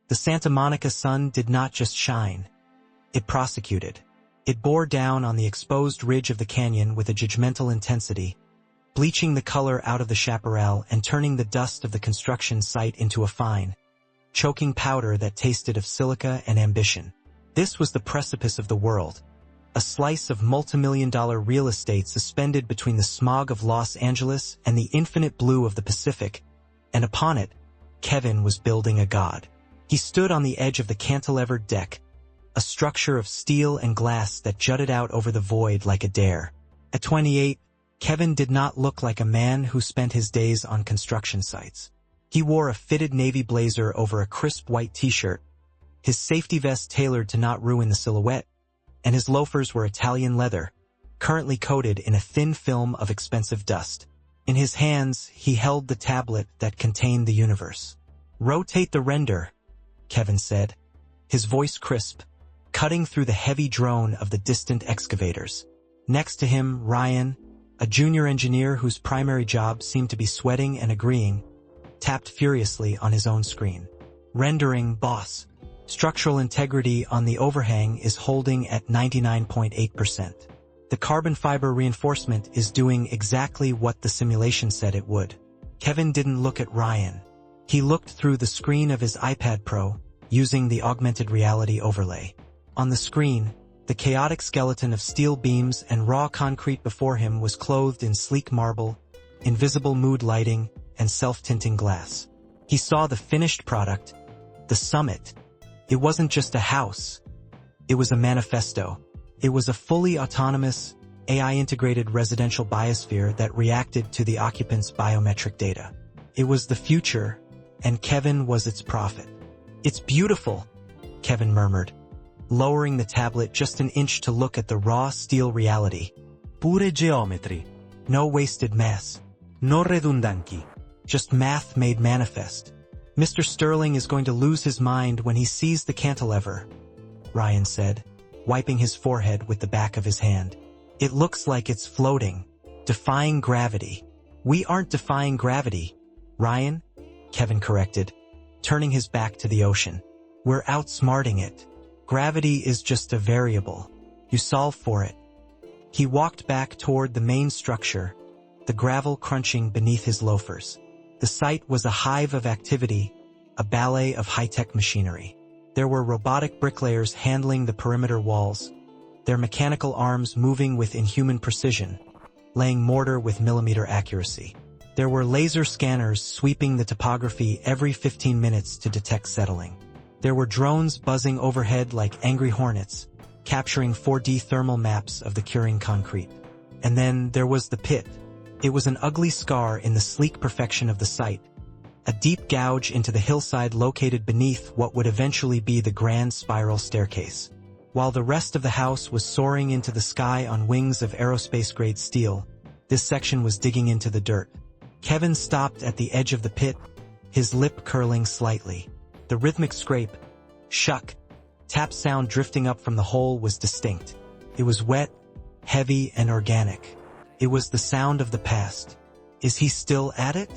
The Santa Monica sun did not just shine. It prosecuted. It bore down on the exposed ridge of the canyon with a judgmental intensity, bleaching the color out of the chaparral and turning the dust of the construction site into a fine, choking powder that tasted of silica and ambition. This was the precipice of the world, a slice of multimillion-dollar real estate suspended between the smog of Los Angeles and the infinite blue of the Pacific, and upon it, Kevin was building a god. He stood on the edge of the cantilevered deck, a structure of steel and glass that jutted out over the void like a dare. At 28, Kevin did not look like a man who spent his days on construction sites. He wore a fitted navy blazer over a crisp white t-shirt, his safety vest tailored to not ruin the silhouette, and his loafers were Italian leather, currently coated in a thin film of expensive dust. In his hands, he held the tablet that contained the universe. "Rotate the render," Kevin said, his voice crisp, cutting through the heavy drone of the distant excavators. Next to him, Ryan, a junior engineer whose primary job seemed to be sweating and agreeing, tapped furiously on his own screen. "Rendering, boss. Structural integrity on the overhang is holding at 99.8%. The carbon fiber reinforcement is doing exactly what the simulation said it would." Kevin didn't look at Ryan. He looked through the screen of his iPad Pro, using the augmented reality overlay. On the screen, the chaotic skeleton of steel beams and raw concrete before him was clothed in sleek marble, invisible mood lighting, and self-tinting glass. He saw the finished product, the summit. It wasn't just a house. It was a manifesto. It was a fully autonomous, AI-integrated residential biosphere that reacted to the occupants' biometric data. It was the future, and Kevin was its prophet. "It's beautiful," Kevin murmured, lowering the tablet just an inch to look at the raw steel reality. "Pure geometry. No wasted mass. No redundancy. Just math made manifest. Mr. Sterling is going to lose his mind when he sees the cantilever," Ryan said, wiping his forehead with the back of his hand. "It looks like it's floating, defying gravity." "We aren't defying gravity, Ryan," Kevin corrected, turning his back to the ocean. "We're outsmarting it. Gravity is just a variable. You solve for it." He walked back toward the main structure, the gravel crunching beneath his loafers. The site was a hive of activity, a ballet of high-tech machinery. There were robotic bricklayers handling the perimeter walls, their mechanical arms moving with inhuman precision, laying mortar with millimeter accuracy. There were laser scanners sweeping the topography every 15 minutes to detect settling. There were drones buzzing overhead like angry hornets, capturing 4D thermal maps of the curing concrete. And then there was the pit. It was an ugly scar in the sleek perfection of the site, a deep gouge into the hillside located beneath what would eventually be the grand spiral staircase. While the rest of the house was soaring into the sky on wings of aerospace-grade steel, this section was digging into the dirt. Kevin stopped at the edge of the pit, his lip curling slightly. The rhythmic scrape, shuck, tap sound drifting up from the hole was distinct. It was wet, heavy, and organic. It was the sound of the past. "Is he still at it?"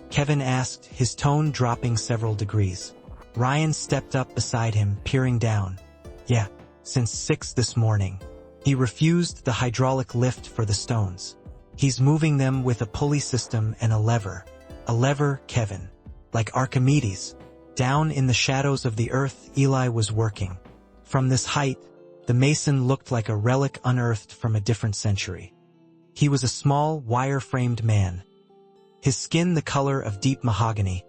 Kevin asked, his tone dropping several degrees. Ryan stepped up beside him, peering down. "Yeah, since 6 this morning." He refused the hydraulic lift for the stones. "He's moving them with a pulley system and a lever." "A lever, Kevin. Like Archimedes." Down in the shadows of the earth, Eli was working. From this height, the mason looked like a relic unearthed from a different century. He was a small, wire-framed man, his skin the color of deep mahogany,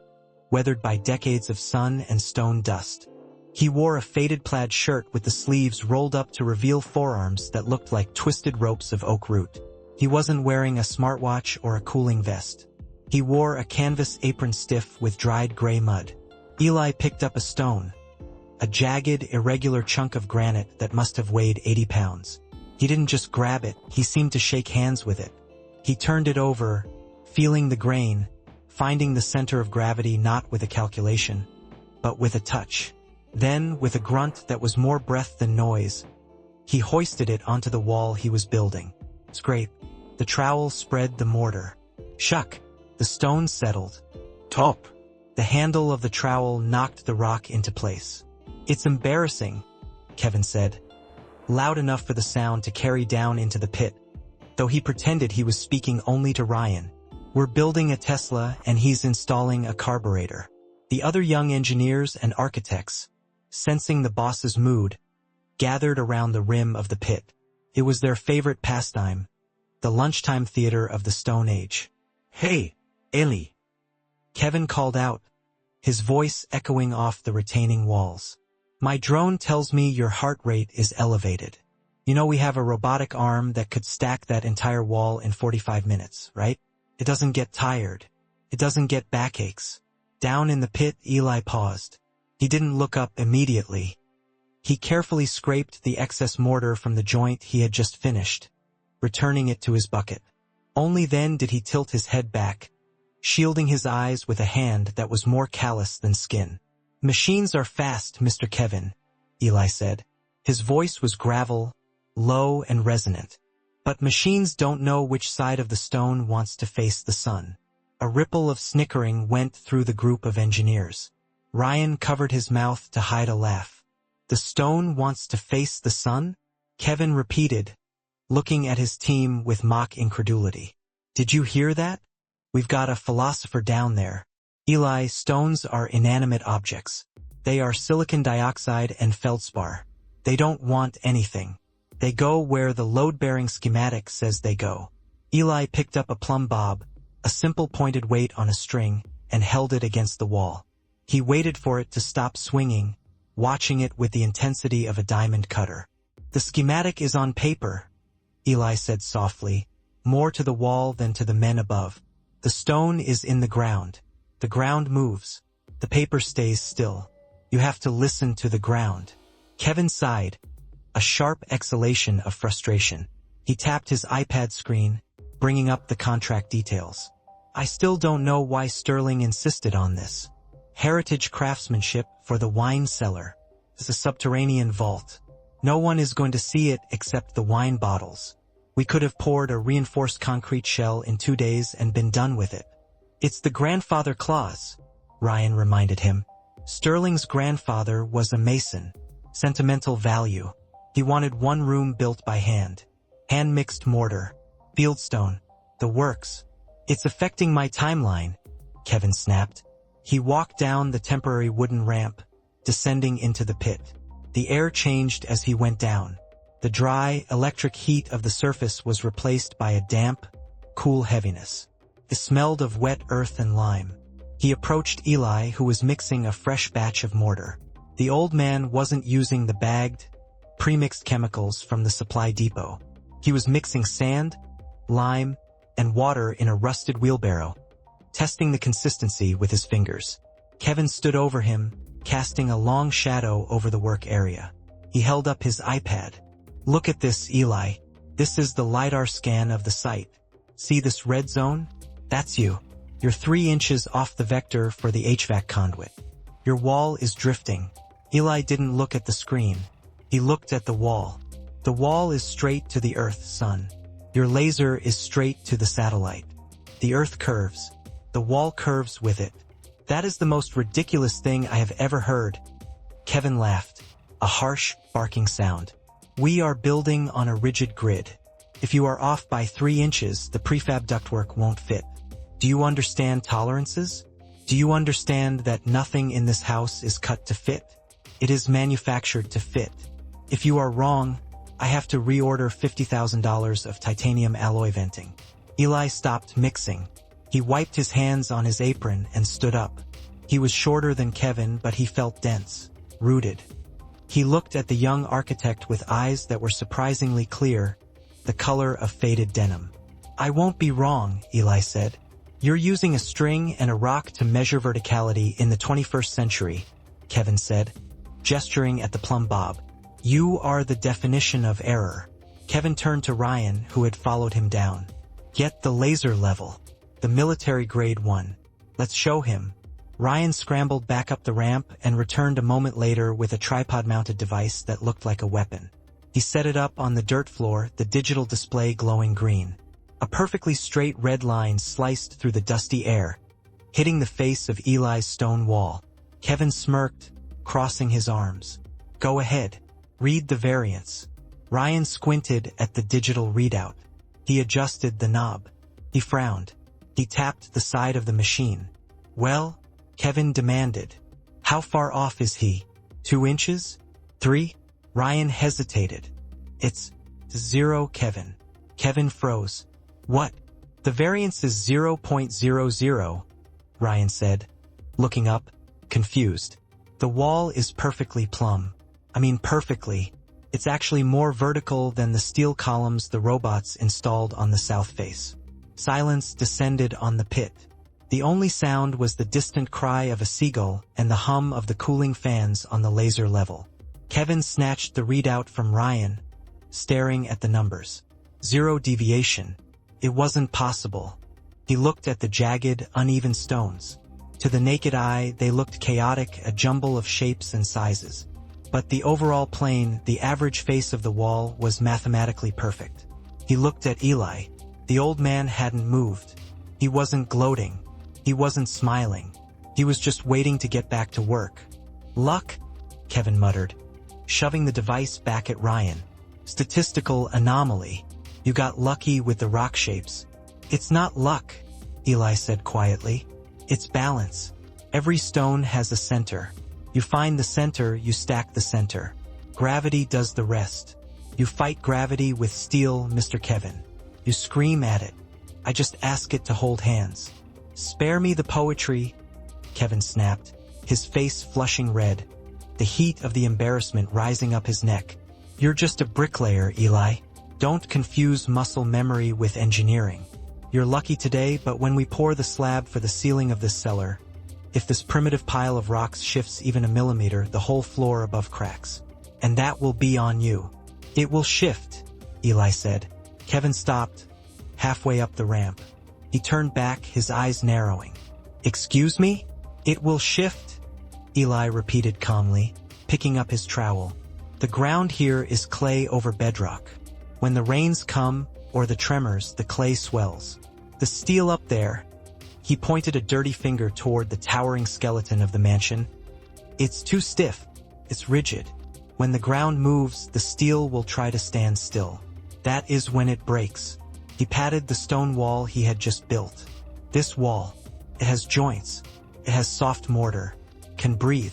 weathered by decades of sun and stone dust. He wore a faded plaid shirt with the sleeves rolled up to reveal forearms that looked like twisted ropes of oak root. He wasn't wearing a smartwatch or a cooling vest. He wore a canvas apron stiff with dried gray mud. Eli picked up a stone, a jagged, irregular chunk of granite that must have weighed 80 pounds. He didn't just grab it, he seemed to shake hands with it. He turned it over, feeling the grain, finding the center of gravity not with a calculation, but with a touch. Then, with a grunt that was more breath than noise, he hoisted it onto the wall he was building. Scrape. The trowel spread the mortar. Shuck. The stones settled. Top. The handle of the trowel knocked the rock into place. "It's embarrassing," Kevin said, loud enough for the sound to carry down into the pit, though he pretended he was speaking only to Ryan. "We're building a Tesla and he's installing a carburetor." The other young engineers and architects, sensing the boss's mood, gathered around the rim of the pit. It was their favorite pastime, the lunchtime theater of the Stone Age. "Hey, Ellie," Kevin called out, his voice echoing off the retaining walls. "My drone tells me your heart rate is elevated. You know we have a robotic arm that could stack that entire wall in 45 minutes, right? It doesn't get tired. It doesn't get backaches." Down in the pit, Eli paused. He didn't look up immediately. He carefully scraped the excess mortar from the joint he had just finished, returning it to his bucket. Only then did he tilt his head back, shielding his eyes with a hand that was more callous than skin. "Machines are fast, Mr. Kevin," Eli said. His voice was gravel, low and resonant. "But machines don't know which side of the stone wants to face the sun." A ripple of snickering went through the group of engineers. Ryan covered his mouth to hide a laugh. "The stone wants to face the sun?" Kevin repeated, looking at his team with mock incredulity. "Did you hear that? We've got a philosopher down there." "Eli, stones are inanimate objects. They are silicon dioxide and feldspar. They don't want anything. They go where the load-bearing schematic says they go." Eli picked up a plumb bob, a simple pointed weight on a string, and held it against the wall. He waited for it to stop swinging, watching it with the intensity of a diamond cutter. "The schematic is on paper," Eli said softly, more to the wall than to the men above. "The stone is in the ground. The ground moves. The paper stays still. You have to listen to the ground." Kevin sighed, a sharp exhalation of frustration. He tapped his iPad screen, bringing up the contract details. "I still don't know why Sterling insisted on this. Heritage craftsmanship for the wine cellar. It's a subterranean vault. No one is going to see it except the wine bottles. We could have poured a reinforced concrete shell in 2 days and been done with it." "It's the grandfather clause," Ryan reminded him. "Sterling's grandfather was a mason. Sentimental value. He wanted one room built by hand. Hand-mixed mortar. Fieldstone. The works." "It's affecting my timeline," Kevin snapped. He walked down the temporary wooden ramp, descending into the pit. The air changed as he went down. The dry, electric heat of the surface was replaced by a damp, cool heaviness. It smelled of wet earth and lime. He approached Eli, who was mixing a fresh batch of mortar. The old man wasn't using the bagged, pre-mixed chemicals from the supply depot. He was mixing sand, lime, and water in a rusted wheelbarrow, testing the consistency with his fingers. Kevin stood over him, casting a long shadow over the work area. He held up his iPad. "Look at this, Eli. This is the LiDAR scan of the site. See this red zone? That's you. You're 3 inches off the vector for the HVAC conduit. Your wall is drifting." Eli didn't look at the screen. He looked at the wall. "The wall is straight to the Earth, son. Your laser is straight to the satellite. The Earth curves. The wall curves with it. That is the most ridiculous thing I have ever heard." Kevin laughed, a harsh, barking sound. "We are building on a rigid grid. If you are off by 3 inches, the prefab ductwork won't fit. Do you understand tolerances? Do you understand that nothing in this house is cut to fit? It is manufactured to fit. If you are wrong, I have to reorder $50,000 of titanium alloy venting." Eli stopped mixing. He wiped his hands on his apron and stood up. He was shorter than Kevin, but he felt dense, rooted. He looked at the young architect with eyes that were surprisingly clear, the color of faded denim. "I won't be wrong," Eli said. "You're using a string and a rock to measure verticality in the 21st century," Kevin said, gesturing at the plumb bob. "You are the definition of error." Kevin turned to Ryan, who had followed him down. "Get the laser level. The military-grade one. Let's show him." Ryan scrambled back up the ramp and returned a moment later with a tripod-mounted device that looked like a weapon. He set it up on the dirt floor, the digital display glowing green. A perfectly straight red line sliced through the dusty air, hitting the face of Eli's stone wall. Kevin smirked, crossing his arms. Go ahead. Read the variance. Ryan squinted at the digital readout. He adjusted the knob. He frowned. He tapped the side of the machine. Well, Kevin demanded. How far off is he? 2 inches? 3? Ryan hesitated. It's 0, Kevin. Kevin froze. What? The variance is 0.00, Ryan said, looking up, confused. The wall is perfectly plumb. Perfectly. It's actually more vertical than the steel columns the robots installed on the south face. Silence descended on the pit. The only sound was the distant cry of a seagull and the hum of the cooling fans on the laser level. Kevin snatched the readout from Ryan, staring at the numbers. 0 deviation. It wasn't possible. He looked at the jagged, uneven stones. To the naked eye, they looked chaotic, a jumble of shapes and sizes. But the overall plane, the average face of the wall, was mathematically perfect. He looked at Eli. The old man hadn't moved. He wasn't gloating. He wasn't smiling. He was just waiting to get back to work. Luck, Kevin muttered, shoving the device back at Ryan. Statistical anomaly. You got lucky with the rock shapes. It's not luck, Eli said quietly. It's balance. Every stone has a center. You find the center, you stack the center. Gravity does the rest. You fight gravity with steel, Mr. Kevin. You scream at it. I just ask it to hold hands. Spare me the poetry, Kevin snapped, his face flushing red, the heat of the embarrassment rising up his neck. You're just a bricklayer, Eli. Don't confuse muscle memory with engineering. You're lucky today, but when we pour the slab for the ceiling of this cellar, if this primitive pile of rocks shifts even a millimeter, the whole floor above cracks. And that will be on you. It will shift, Eli said. Kevin stopped, halfway up the ramp. He turned back, his eyes narrowing. Excuse me? It will shift, Eli repeated calmly, picking up his trowel. The ground here is clay over bedrock. When the rains come, or the tremors, the clay swells. The steel up there, he pointed a dirty finger toward the towering skeleton of the mansion. It's too stiff. It's rigid. When the ground moves, the steel will try to stand still. That is when it breaks. He patted the stone wall he had just built. This wall, it has joints. It has soft mortar. Can breathe.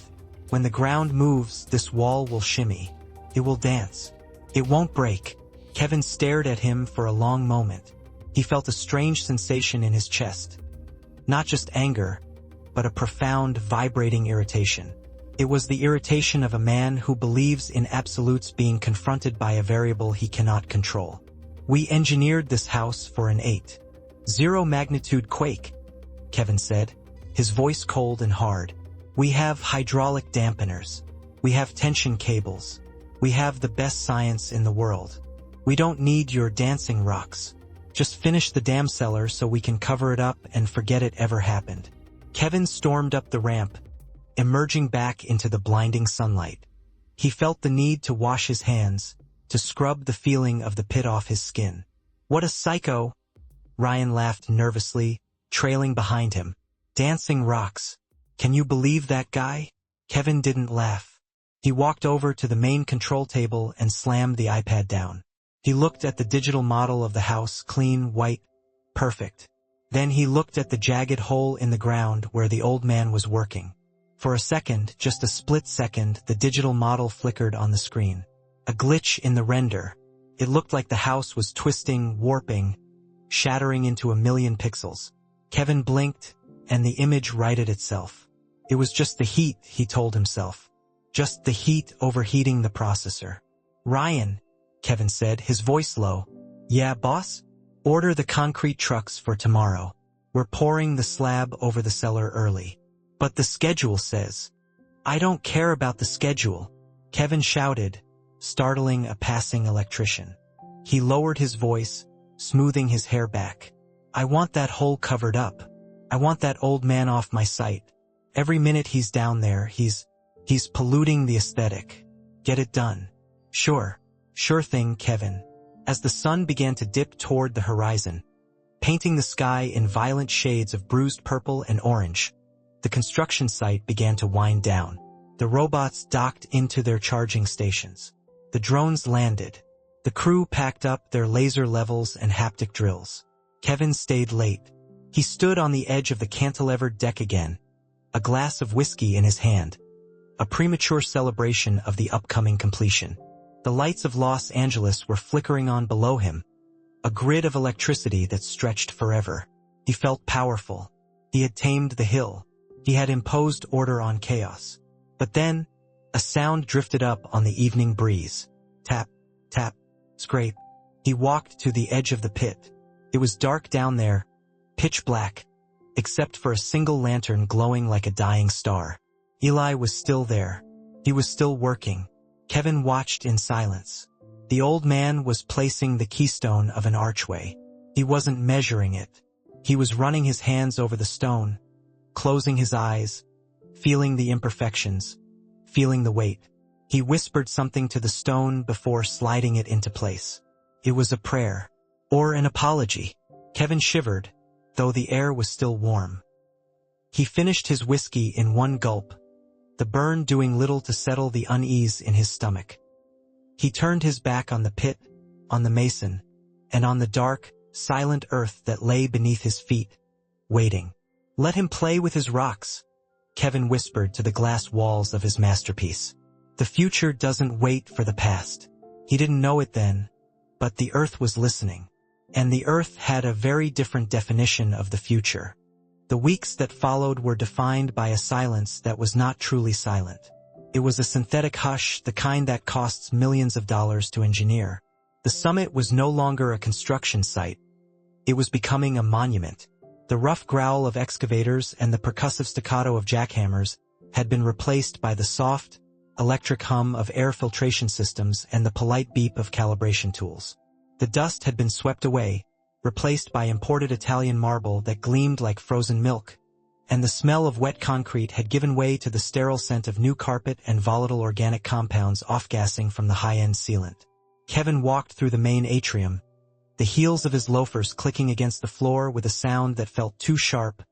When the ground moves, this wall will shimmy. It will dance. It won't break. Kevin stared at him for a long moment. He felt a strange sensation in his chest. Not just anger, but a profound, vibrating irritation. It was the irritation of a man who believes in absolutes being confronted by a variable he cannot control. We engineered this house for an 8.0 magnitude quake, Kevin said, his voice cold and hard. We have hydraulic dampeners. We have tension cables. We have the best science in the world. We don't need your dancing rocks. Just finish the damn cellar so we can cover it up and forget it ever happened. Kevin stormed up the ramp, emerging back into the blinding sunlight. He felt the need to wash his hands, to scrub the feeling of the pit off his skin. What a psycho! Ryan laughed nervously, trailing behind him. Dancing rocks. Can you believe that guy? Kevin didn't laugh. He walked over to the main control table and slammed the iPad down. He looked at the digital model of the house, clean, white, perfect. Then he looked at the jagged hole in the ground where the old man was working. For a second, just a split second, the digital model flickered on the screen. A glitch in the render. It looked like the house was twisting, warping, shattering into a million pixels. Kevin blinked, and the image righted itself. It was just the heat, he told himself. Just the heat overheating the processor. Ryan, Kevin said, his voice low. Yeah, boss? Order the concrete trucks for tomorrow. We're pouring the slab over the cellar early. But the schedule says. I don't care about the schedule, Kevin shouted, startling a passing electrician. He lowered his voice, smoothing his hair back. I want that hole covered up. I want that old man off my sight. Every minute he's down there, he's polluting the aesthetic. Get it done. Sure thing, Kevin. As the sun began to dip toward the horizon, painting the sky in violent shades of bruised purple and orange. The construction site began to wind down. The robots docked into their charging stations. The drones landed. The crew packed up their laser levels and haptic drills. Kevin stayed late. He stood on the edge of the cantilevered deck again, a glass of whiskey in his hand, a premature celebration of the upcoming completion. The lights of Los Angeles were flickering on below him, a grid of electricity that stretched forever. He felt powerful. He had tamed the hill. He had imposed order on chaos. But then, a sound drifted up on the evening breeze. Tap, tap, scrape. He walked to the edge of the pit. It was dark down there, pitch black, except for a single lantern glowing like a dying star. Eli was still there. He was still working. Kevin watched in silence. The old man was placing the keystone of an archway. He wasn't measuring it. He was running his hands over the stone, closing his eyes, feeling the imperfections, feeling the weight. He whispered something to the stone before sliding it into place. It was a prayer, or an apology. Kevin shivered, though the air was still warm. He finished his whiskey in one gulp, the burn doing little to settle the unease in his stomach. He turned his back on the pit, on the mason, and on the dark, silent earth that lay beneath his feet, waiting. Let him play with his rocks, Kevin whispered to the glass walls of his masterpiece. The future doesn't wait for the past. He didn't know it then, but the earth was listening. And the earth had a very different definition of the future. The weeks that followed were defined by a silence that was not truly silent. It was a synthetic hush, the kind that costs millions of dollars to engineer. The summit was no longer a construction site. It was becoming a monument. The rough growl of excavators and the percussive staccato of jackhammers had been replaced by the soft, electric hum of air filtration systems and the polite beep of calibration tools. The dust had been swept away, replaced by imported Italian marble that gleamed like frozen milk, and the smell of wet concrete had given way to the sterile scent of new carpet and volatile organic compounds off-gassing from the high-end sealant. Kevin walked through the main atrium, the heels of his loafers clicking against the floor with a sound that felt too sharp,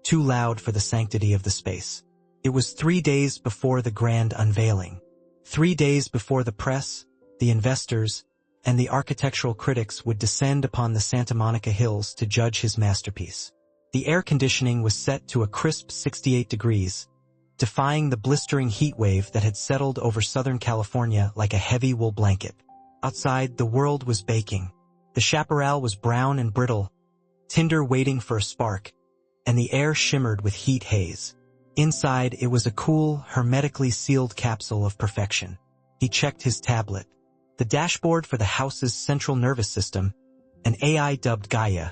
too loud for the sanctity of the space. It was 3 days before the grand unveiling. 3 days before the press, the investors, and the architectural critics would descend upon the Santa Monica Hills to judge his masterpiece. The air conditioning was set to a crisp 68 degrees, defying the blistering heat wave that had settled over Southern California like a heavy wool blanket. Outside, the world was baking. The chaparral was brown and brittle, tinder waiting for a spark, and the air shimmered with heat haze. Inside, it was a cool, hermetically sealed capsule of perfection. He checked his tablet. The dashboard for the house's central nervous system, an AI dubbed Gaia,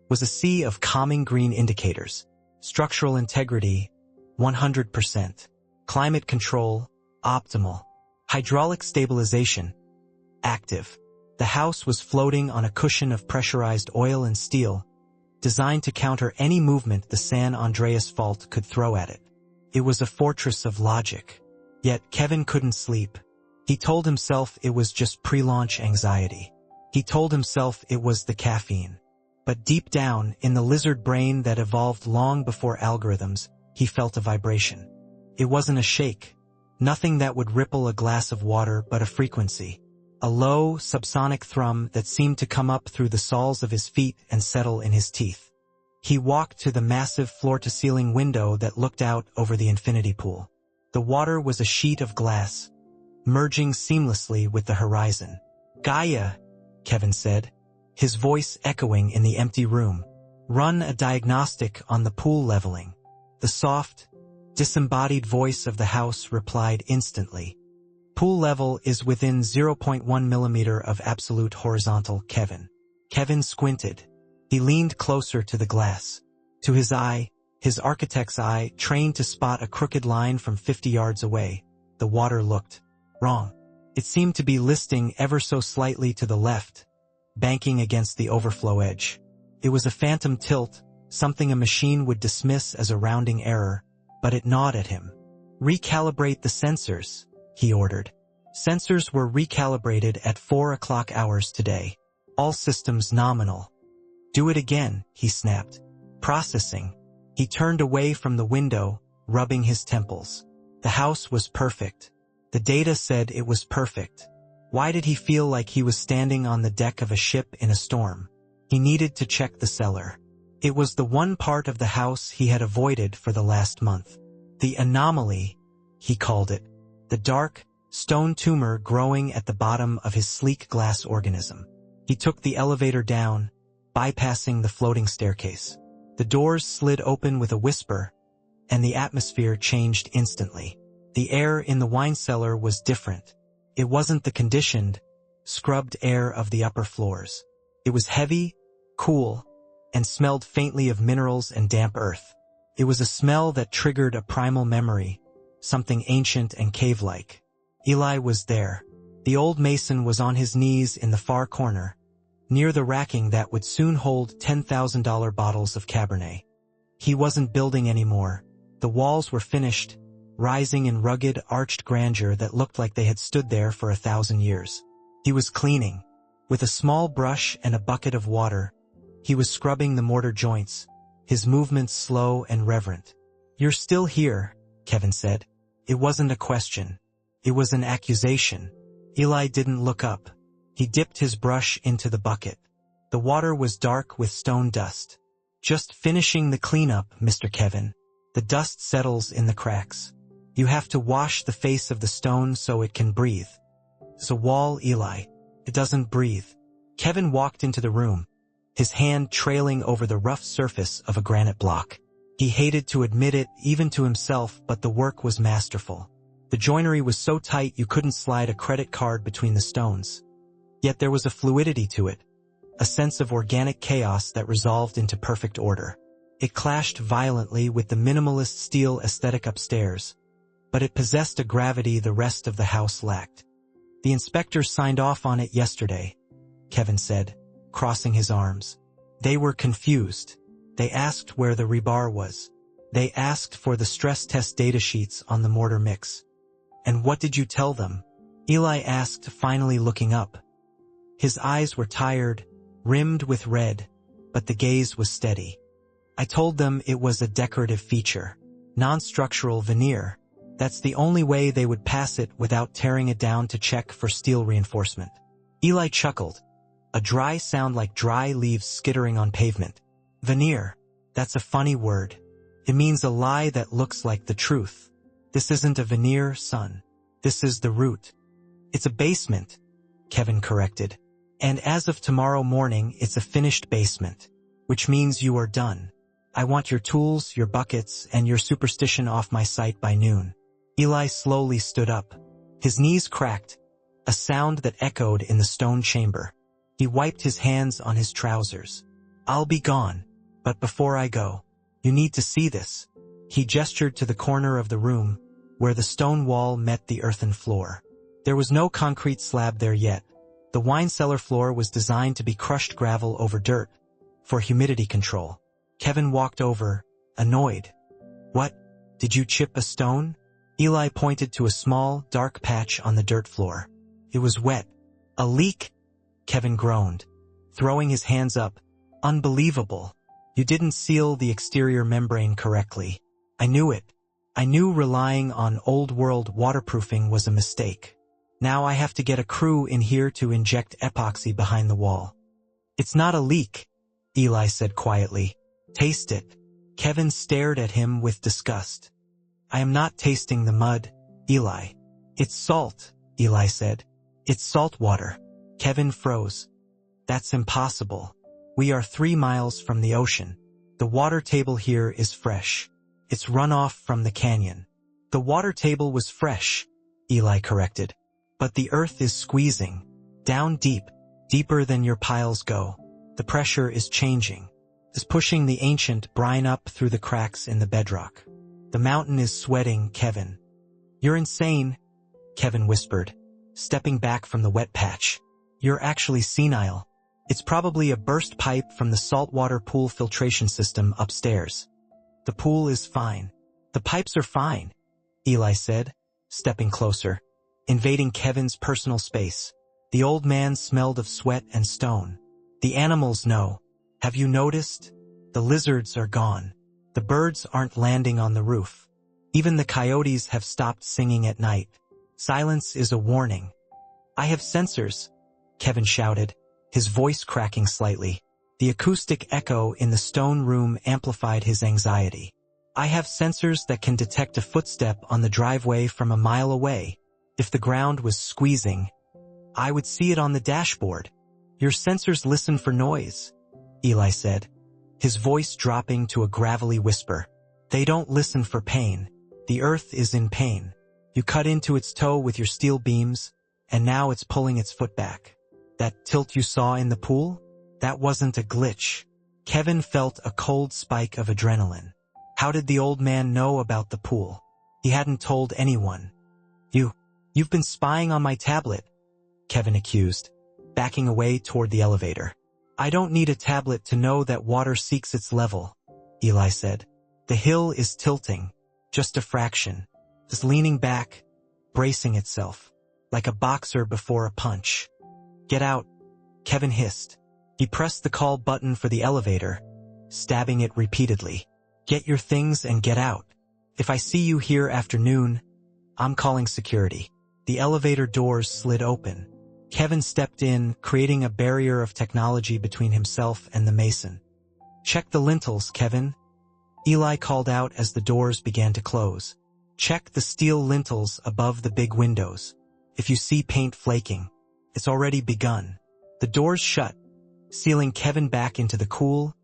was a sea of calming green indicators. Structural integrity, 100%. Climate control, optimal. Hydraulic stabilization, active. The house was floating on a cushion of pressurized oil and steel, designed to counter any movement the San Andreas Fault could throw at it. It was a fortress of logic. Yet Kevin couldn't sleep. He told himself it was just pre-launch anxiety. He told himself it was the caffeine. But deep down, in the lizard brain that evolved long before algorithms, he felt a vibration. It wasn't a shake. Nothing that would ripple a glass of water, but a frequency. A low, subsonic thrum that seemed to come up through the soles of his feet and settle in his teeth. He walked to the massive floor-to-ceiling window that looked out over the infinity pool. The water was a sheet of glass, merging seamlessly with the horizon. Gaia, Kevin said, his voice echoing in the empty room. Run a diagnostic on the pool leveling. The soft, disembodied voice of the house replied instantly. Pool level is within 0.1 millimeter of absolute horizontal, Kevin. Kevin squinted. He leaned closer to the glass. To his eye, his architect's eye, trained to spot a crooked line from 50 yards away, the water looked wrong. It seemed to be listing ever so slightly to the left, banking against the overflow edge. It was a phantom tilt, something a machine would dismiss as a rounding error, but it gnawed at him. Recalibrate the sensors, he ordered. Sensors were recalibrated at 4 o'clock hours today. All systems nominal. Do it again, he snapped. Processing. He turned away from the window, rubbing his temples. The house was perfect. The data said it was perfect. Why did he feel like he was standing on the deck of a ship in a storm? He needed to check the cellar. It was the one part of the house he had avoided for the last month. The anomaly, he called it. The dark, stone tumor growing at the bottom of his sleek glass organism. He took the elevator down, bypassing the floating staircase. The doors slid open with a whisper, and the atmosphere changed instantly. The air in the wine cellar was different. It wasn't the conditioned, scrubbed air of the upper floors. It was heavy, cool, and smelled faintly of minerals and damp earth. It was a smell that triggered a primal memory, something ancient and cave-like. Eli was there. The old mason was on his knees in the far corner, near the racking that would soon hold $10,000 bottles of Cabernet. He wasn't building anymore. The walls were finished, rising in rugged, arched grandeur that looked like they had stood there for 1,000 years. He was cleaning. With a small brush and a bucket of water, he was scrubbing the mortar joints, his movements slow and reverent. "You're still here," Kevin said. It wasn't a question. It was an accusation. Eli didn't look up. He dipped his brush into the bucket. The water was dark with stone dust. "Just finishing the cleanup, Mr. Kevin. The dust settles in the cracks. You have to wash the face of the stone so it can breathe." "It's a wall, Eli. It doesn't breathe." Kevin walked into the room, his hand trailing over the rough surface of a granite block. He hated to admit it, even to himself, but the work was masterful. The joinery was so tight you couldn't slide a credit card between the stones. Yet there was a fluidity to it, a sense of organic chaos that resolved into perfect order. It clashed violently with the minimalist steel aesthetic upstairs, but it possessed a gravity the rest of the house lacked. "The inspectors signed off on it yesterday," Kevin said, crossing his arms. "They were confused. They asked where the rebar was. They asked for the stress test data sheets on the mortar mix." "And what did you tell them?" Eli asked, finally looking up. His eyes were tired, rimmed with red, but the gaze was steady. "I told them it was a decorative feature, non-structural veneer. That's the only way they would pass it without tearing it down to check for steel reinforcement." Eli chuckled, a dry sound like dry leaves skittering on pavement. "Veneer, that's a funny word. It means a lie that looks like the truth. This isn't a veneer, son. This is the root." "It's a basement," Kevin corrected. "And as of tomorrow morning, it's a finished basement, which means you are done. I want your tools, your buckets, and your superstition off my site by noon." Eli slowly stood up. His knees cracked, a sound that echoed in the stone chamber. He wiped his hands on his trousers. "I'll be gone, but before I go, you need to see this." He gestured to the corner of the room, where the stone wall met the earthen floor. There was no concrete slab there yet. The wine cellar floor was designed to be crushed gravel over dirt, for humidity control. Kevin walked over, annoyed. "What? Did you chip a stone?" Eli pointed to a small, dark patch on the dirt floor. It was wet. "A leak?" Kevin groaned, throwing his hands up. "Unbelievable. You didn't seal the exterior membrane correctly. I knew it. I knew relying on old-world waterproofing was a mistake. Now I have to get a crew in here to inject epoxy behind the wall." "It's not a leak," Eli said quietly. "Taste it." Kevin stared at him with disgust. "I am not tasting the mud, Eli." "It's salt," Eli said. "It's salt water." Kevin froze. "That's impossible. We are 3 miles from the ocean. The water table here is fresh. It's runoff from the canyon." "The water table was fresh," Eli corrected. "But the earth is squeezing. Down deep, deeper than your piles go. The pressure is changing. It's pushing the ancient brine up through the cracks in the bedrock. The mountain is sweating, Kevin." "You're insane," Kevin whispered, stepping back from the wet patch. "You're actually senile. It's probably a burst pipe from the saltwater pool filtration system upstairs." "The pool is fine. The pipes are fine," Eli said, stepping closer, invading Kevin's personal space. The old man smelled of sweat and stone. "The animals know. Have you noticed? The lizards are gone. The birds aren't landing on the roof. Even the coyotes have stopped singing at night. Silence is a warning. I have sensors, Kevin shouted, his voice cracking slightly. The acoustic echo in the stone room amplified his anxiety. I have sensors that can detect a footstep on the driveway from a mile away. If the ground was squeezing, I would see it on the dashboard. Your sensors listen for noise, Eli said, his voice dropping to a gravelly whisper. They don't listen for pain. The earth is in pain. You cut into its toe with your steel beams, and now it's pulling its foot back. That tilt you saw in the pool? That wasn't a glitch. Kevin felt a cold spike of adrenaline. How did the old man know about the pool? He hadn't told anyone. You've been spying on my tablet, Kevin accused, backing away toward the elevator. I don't need a tablet to know that water seeks its level, Eli said. The hill is tilting, just a fraction. It's leaning back, bracing itself, like a boxer before a punch. Get out, Kevin hissed. He pressed the call button for the elevator, stabbing it repeatedly. Get your things and get out. If I see you here after noon, I'm calling security. The elevator doors slid open. Kevin stepped in, creating a barrier of technology between himself and the mason. Check the lintels, Kevin, Eli called out as the doors began to close. Check the steel lintels above the big windows. If you see paint flaking, it's already begun. The doors shut, sealing Kevin back into the cool,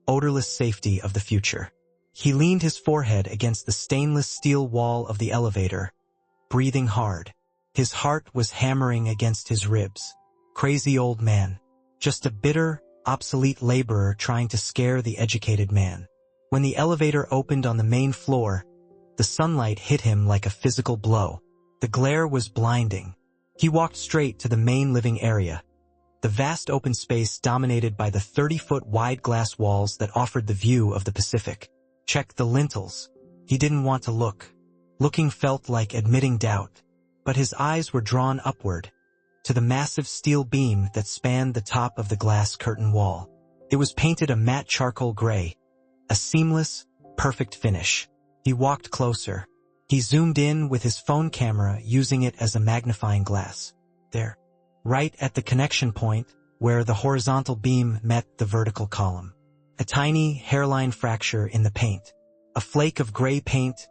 odorless safety of the future. He leaned his forehead against the stainless steel wall of the elevator, breathing hard. His heart was hammering against his ribs. Crazy old man. Just a bitter, obsolete laborer trying to scare the educated man. When the elevator opened on the main floor, the sunlight hit him like a physical blow. The glare was blinding. He walked straight to the main living area. The vast open space dominated by the 30-foot wide glass walls that offered the view of the Pacific. Check the lintels. He didn't want to look. Looking felt like admitting doubt. But his eyes were drawn upward, to the massive steel beam that spanned the top of the glass curtain wall. It was painted a matte charcoal gray, a seamless, perfect finish. He walked closer. He zoomed in with his phone camera, using it as a magnifying glass. There, right at the connection point, where the horizontal beam met the vertical column. A tiny hairline fracture in the paint. A flake of gray paint,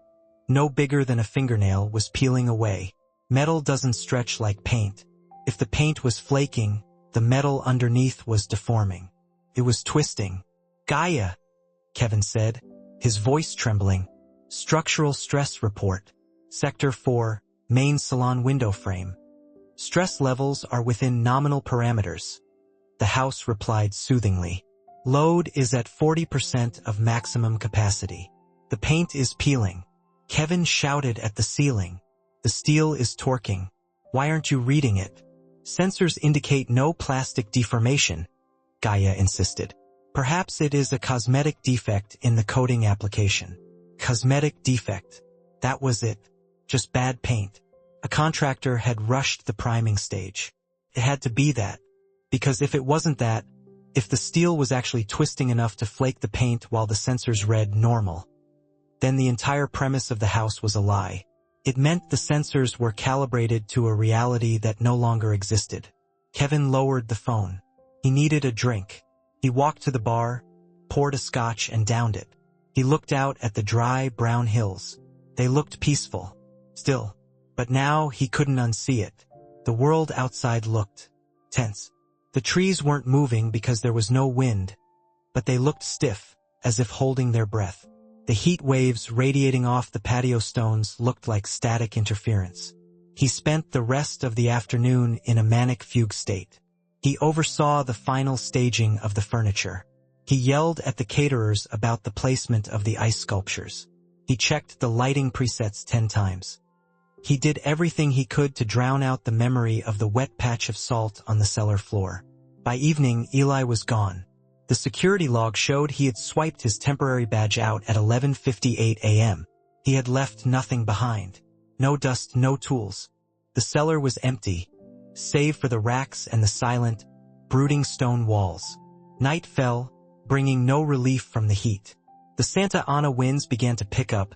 no bigger than a fingernail, was peeling away. Metal doesn't stretch like paint. If the paint was flaking, the metal underneath was deforming. It was twisting. Gaia, Kevin said, his voice trembling. Structural stress report. Sector 4, main salon window frame. Stress levels are within nominal parameters. The house replied soothingly. Load is at 40% of maximum capacity. The paint is peeling. Kevin shouted at the ceiling. The steel is torquing. Why aren't you reading it? Sensors indicate no plastic deformation, Gaia insisted. Perhaps it is a cosmetic defect in the coating application. Cosmetic defect. That was it. Just bad paint. A contractor had rushed the priming stage. It had to be that. Because if it wasn't that, if the steel was actually twisting enough to flake the paint while the sensors read normal, then the entire premise of the house was a lie. It meant the sensors were calibrated to a reality that no longer existed. Kevin lowered the phone. He needed a drink. He walked to the bar, poured a scotch and downed it. He looked out at the dry, brown hills. They looked peaceful. Still. But now he couldn't unsee it. The world outside looked tense. The trees weren't moving because there was no wind, but they looked stiff, as if holding their breath. The heat waves radiating off the patio stones looked like static interference. He spent the rest of the afternoon in a manic fugue state. He oversaw the final staging of the furniture. He yelled at the caterers about the placement of the ice sculptures. He checked the lighting presets 10 times. He did everything he could to drown out the memory of the wet patch of salt on the cellar floor. By evening, Eli was gone. The security log showed he had swiped his temporary badge out at 11:58 a.m. He had left nothing behind. No dust, no tools. The cellar was empty, save for the racks and the silent, brooding stone walls. Night fell, bringing no relief from the heat. The Santa Ana winds began to pick up,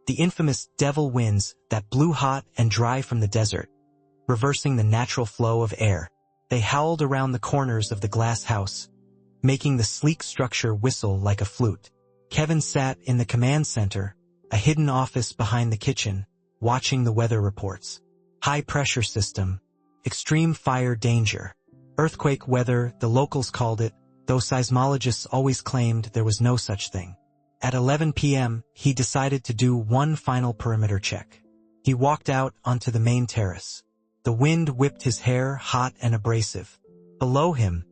the infamous devil winds that blew hot and dry from the desert, reversing the natural flow of air. They howled around the corners of the glass house, making the sleek structure whistle like a flute. Kevin sat in the command center, a hidden office behind the kitchen, watching the weather reports. High pressure system, extreme fire danger, earthquake weather, the locals called it, though seismologists always claimed there was no such thing. At 11 p.m., he decided to do one final perimeter check. He walked out onto the main terrace. The wind whipped his hair hot and abrasive. Below him,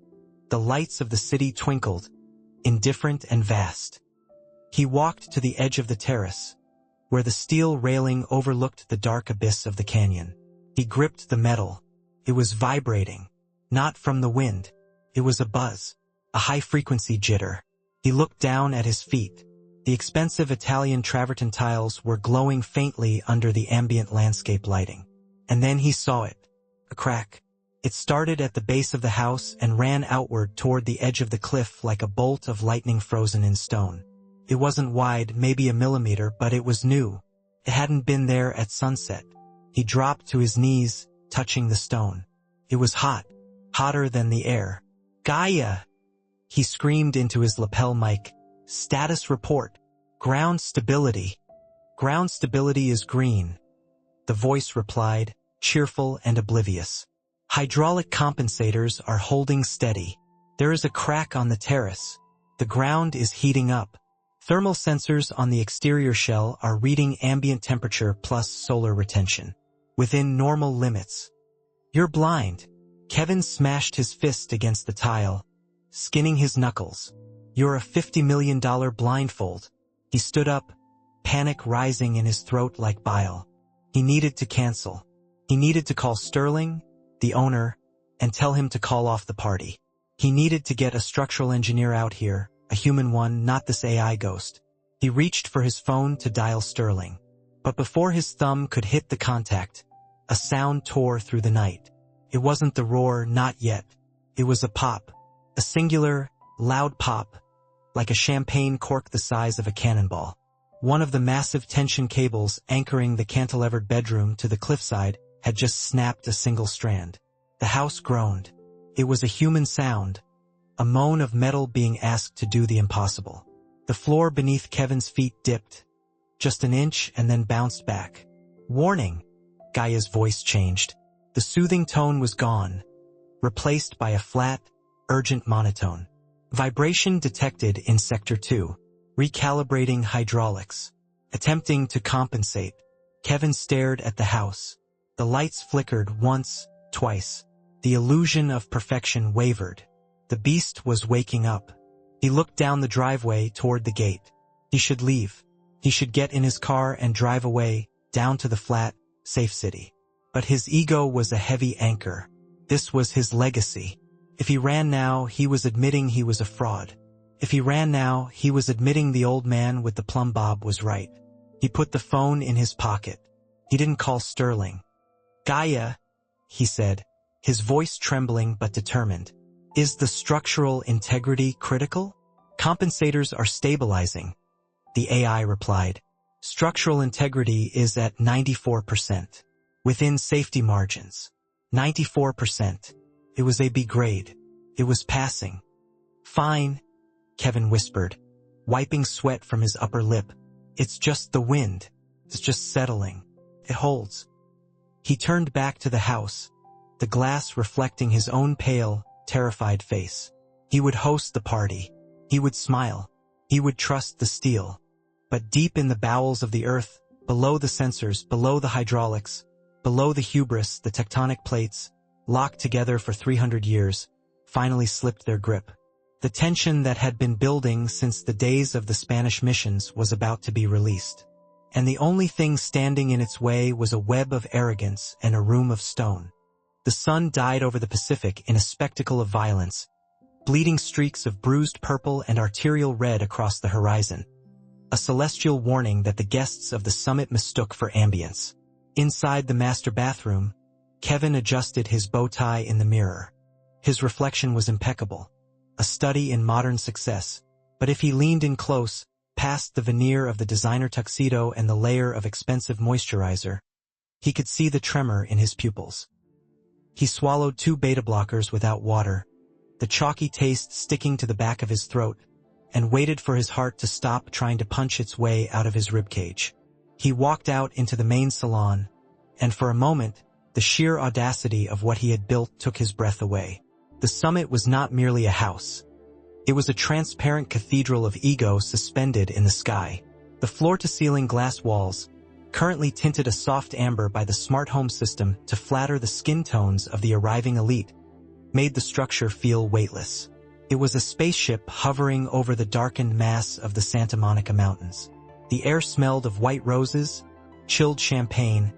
the lights of the city twinkled, indifferent and vast. He walked to the edge of the terrace, where the steel railing overlooked the dark abyss of the canyon. He gripped the metal. It was vibrating. Not from the wind. It was a buzz, a high-frequency jitter. He looked down at his feet. The expensive Italian travertine tiles were glowing faintly under the ambient landscape lighting. And then he saw it. A crack. It started at the base of the house and ran outward toward the edge of the cliff like a bolt of lightning frozen in stone. It wasn't wide, maybe a millimeter, but it was new. It hadn't been there at sunset. He dropped to his knees, touching the stone. It was hot, hotter than the air. Gaia! He screamed into his lapel mic. Status report. Ground stability. Ground stability is green. The voice replied, cheerful and oblivious. Hydraulic compensators are holding steady. There is a crack on the terrace. The ground is heating up. Thermal sensors on the exterior shell are reading ambient temperature plus solar retention. Within normal limits. You're blind. Kevin smashed his fist against the tile, skinning his knuckles. You're a $50 million blindfold. He stood up, panic rising in his throat like bile. He needed to cancel. He needed to call Sterling, the owner, and tell him to call off the party. He needed to get a structural engineer out here, a human one, not this AI ghost. He reached for his phone to dial Sterling. But before his thumb could hit the contact, a sound tore through the night. It wasn't the roar, not yet. It was a pop. A singular, loud pop, like a champagne cork the size of a cannonball. One of the massive tension cables anchoring the cantilevered bedroom to the cliffside had just snapped a single strand. The house groaned. It was a human sound, a moan of metal being asked to do the impossible. The floor beneath Kevin's feet dipped, just an inch and then bounced back. Warning! Gaia's voice changed. The soothing tone was gone, replaced by a flat, urgent monotone. Vibration detected in Sector 2. Recalibrating hydraulics. Attempting to compensate. Kevin stared at the house. The lights flickered once, twice. The illusion of perfection wavered. The beast was waking up. He looked down the driveway toward the gate. He should leave. He should get in his car and drive away, down to the flat, safe city. But his ego was a heavy anchor. This was his legacy. If he ran now, he was admitting he was a fraud. If he ran now, he was admitting the old man with the plumb bob was right. He put the phone in his pocket. He didn't call Sterling. Gaia, he said, his voice trembling but determined. Is the structural integrity critical? Compensators are stabilizing. The AI replied. Structural integrity is at 94%. Within safety margins. 94%. It was a B grade. It was passing. Fine, Kevin whispered, wiping sweat from his upper lip. It's just the wind. It's just settling. It holds. He turned back to the house, the glass reflecting his own pale, terrified face. He would host the party. He would smile. He would trust the steel. But deep in the bowels of the earth, below the sensors, below the hydraulics, below the hubris, the tectonic plates, locked together for 300 years, finally slipped their grip. The tension that had been building since the days of the Spanish missions was about to be released. And the only thing standing in its way was a web of arrogance and a room of stone. The sun died over the Pacific in a spectacle of violence, bleeding streaks of bruised purple and arterial red across the horizon. A celestial warning that the guests of the summit mistook for ambience. Inside the master bathroom, Kevin adjusted his bow tie in the mirror. His reflection was impeccable. a study in modern success, but if he leaned in close, past the veneer of the designer tuxedo and the layer of expensive moisturizer, he could see the tremor in his pupils. He swallowed 2 beta blockers without water, the chalky taste sticking to the back of his throat, and waited for his heart to stop trying to punch its way out of his ribcage. He walked out into the main salon, and for a moment, the sheer audacity of what he had built took his breath away. The summit was not merely a house. It was a transparent cathedral of ego suspended in the sky. The floor-to-ceiling glass walls, currently tinted a soft amber by the smart home system to flatter the skin tones of the arriving elite, made the structure feel weightless. It was a spaceship hovering over the darkened mass of the Santa Monica Mountains. The air smelled of white roses, chilled champagne,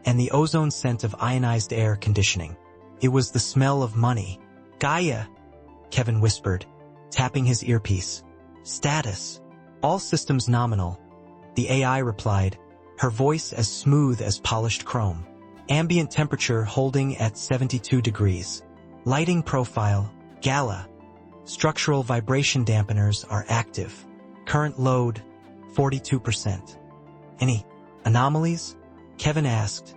and the ozone scent of ionized air conditioning. It was the smell of money. "Gaia," Kevin whispered, tapping his earpiece. "Status. All systems nominal." The AI replied, her voice as smooth as polished chrome. "Ambient temperature holding at 72 degrees. Lighting profile, gala. Structural vibration dampeners are active. Current load, 42%. Any anomalies?" Kevin asked,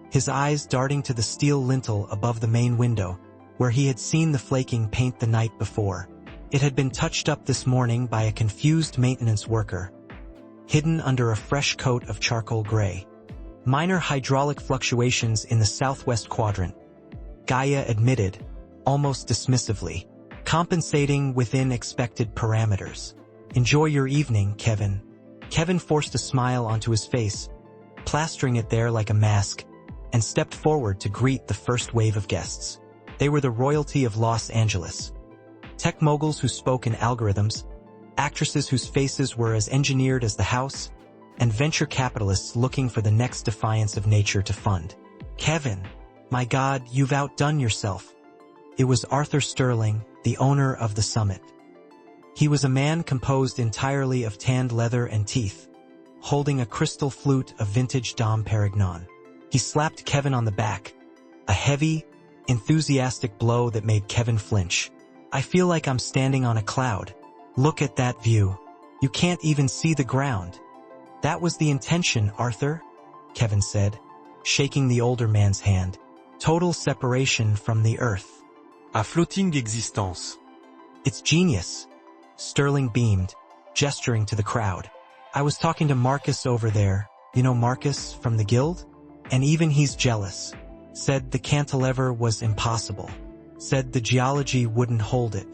his eyes darting to the steel lintel above the main window, where he had seen the flaking paint the night before. It had been touched up this morning by a confused maintenance worker, hidden under a fresh coat of charcoal gray. "Minor hydraulic fluctuations in the southwest quadrant," Gaia admitted, almost dismissively, "compensating within expected parameters. Enjoy your evening, Kevin." Kevin forced a smile onto his face, plastering it there like a mask, and stepped forward to greet the first wave of guests. They were the royalty of Los Angeles. Tech moguls who spoke in algorithms, actresses whose faces were as engineered as the house, and venture capitalists looking for the next defiance of nature to fund. "Kevin, my God, you've outdone yourself." It was Arthur Sterling, the owner of the summit. He was a man composed entirely of tanned leather and teeth, holding a crystal flute of vintage Dom Perignon. He slapped Kevin on the back, a heavy, enthusiastic blow that made Kevin flinch. "I feel like I'm standing on a cloud. Look at that view. You can't even see the ground." "That was the intention, Arthur," Kevin said, shaking the older man's hand. "Total separation from the earth. A floating existence. It's genius." Sterling beamed, gesturing to the crowd. "I was talking to Marcus over there. You know Marcus from the guild? And even he's jealous. Said the cantilever was impossible. Said the geology wouldn't hold it.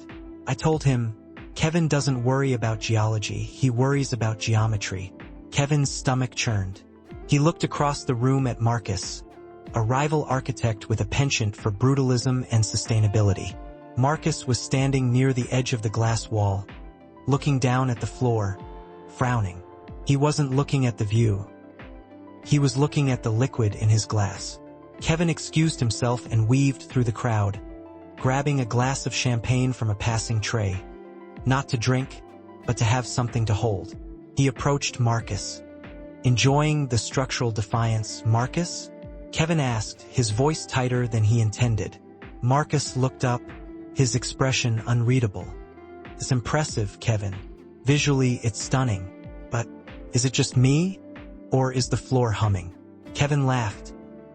I told him, Kevin doesn't worry about geology, he worries about geometry." Kevin's stomach churned. He looked across the room at Marcus, a rival architect with a penchant for brutalism and sustainability. Marcus was standing near the edge of the glass wall, looking down at the floor, frowning. He wasn't looking at the view. He was looking at the liquid in his glass. Kevin excused himself and weaved through the crowd, grabbing a glass of champagne from a passing tray. Not to drink, but to have something to hold. He approached Marcus. "Enjoying the structural defiance, Marcus?" Kevin asked, his voice tighter than he intended. Marcus looked up, his expression unreadable. "It's impressive, Kevin. Visually, it's stunning. But, is it just me? Or is the floor humming?" Kevin laughed.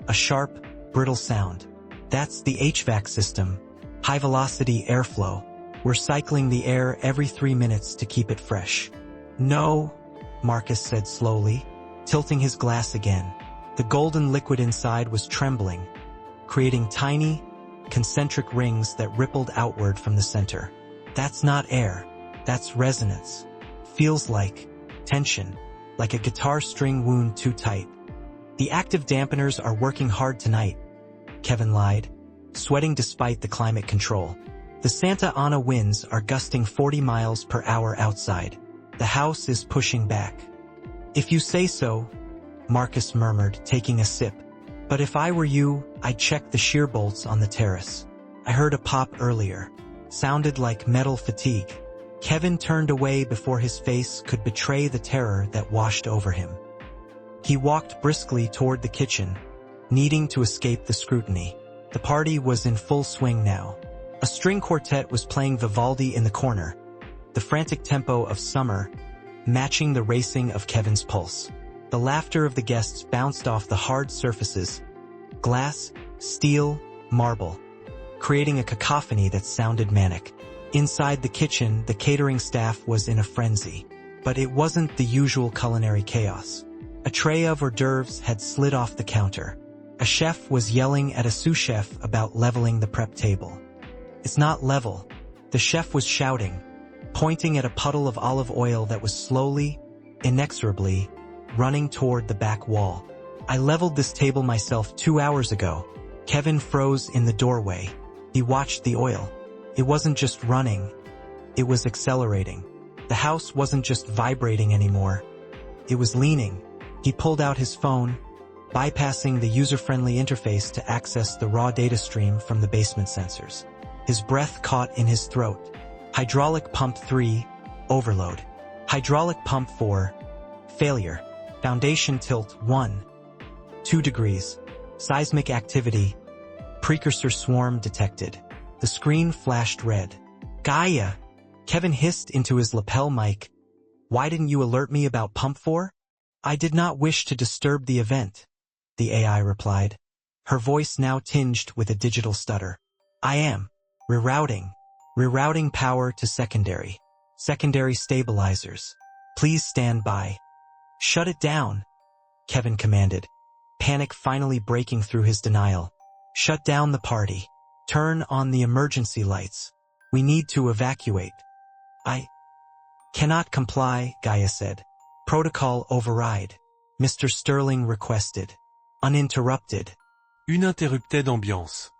A sharp, brittle sound. "That's the HVAC system. High-velocity airflow. We're cycling the air every 3 minutes to keep it fresh." "No," Marcus said slowly, tilting his glass again. The golden liquid inside was trembling, creating tiny, concentric rings that rippled outward from the center. "That's not air. That's resonance. Feels like tension, like a guitar string wound too tight." "The active dampeners are working hard tonight," Kevin lied, sweating despite the climate control. "The Santa Ana winds are gusting 40 miles per hour outside. The house is pushing back." "If you say so," Marcus murmured, taking a sip. "But if I were you, I'd check the shear bolts on the terrace. I heard a pop earlier. Sounded like metal fatigue." Kevin turned away before his face could betray the terror that washed over him. He walked briskly toward the kitchen, needing to escape the scrutiny. The party was in full swing now. A string quartet was playing Vivaldi in the corner, the frantic tempo of summer matching the racing of Kevin's pulse. The laughter of the guests bounced off the hard surfaces, glass, steel, marble, creating a cacophony that sounded manic. Inside the kitchen, the catering staff was in a frenzy. But it wasn't the usual culinary chaos. A tray of hors d'oeuvres had slid off the counter. A chef was yelling at a sous chef about leveling the prep table. "It's not level," the chef was shouting, pointing at a puddle of olive oil that was slowly, inexorably, running toward the back wall. "I leveled this table myself 2 hours ago." Kevin froze in the doorway. He watched the oil. It wasn't just running, it was accelerating. The house wasn't just vibrating anymore. It was leaning. He pulled out his phone, bypassing the user-friendly interface to access the raw data stream from the basement sensors. His breath caught in his throat. Hydraulic pump 3, overload. Hydraulic pump 4, failure. Foundation tilt 1, 2 degrees. Seismic activity. Precursor swarm detected. The screen flashed red. "Gaia!" Kevin hissed into his lapel mic. "Why didn't you alert me about pump 4? "I did not wish to disturb the event," the AI replied, her voice now tinged with a digital stutter. "I am rerouting power to secondary stabilizers. Please stand by." "Shut it down," Kevin commanded, panic finally breaking through his denial. "Shut down the party. Turn on the emergency lights. We need to evacuate." "I cannot comply," Gaia said. "Protocol override," Mr. Sterling requested. "Uninterrupted." Uninterrupted ambiance.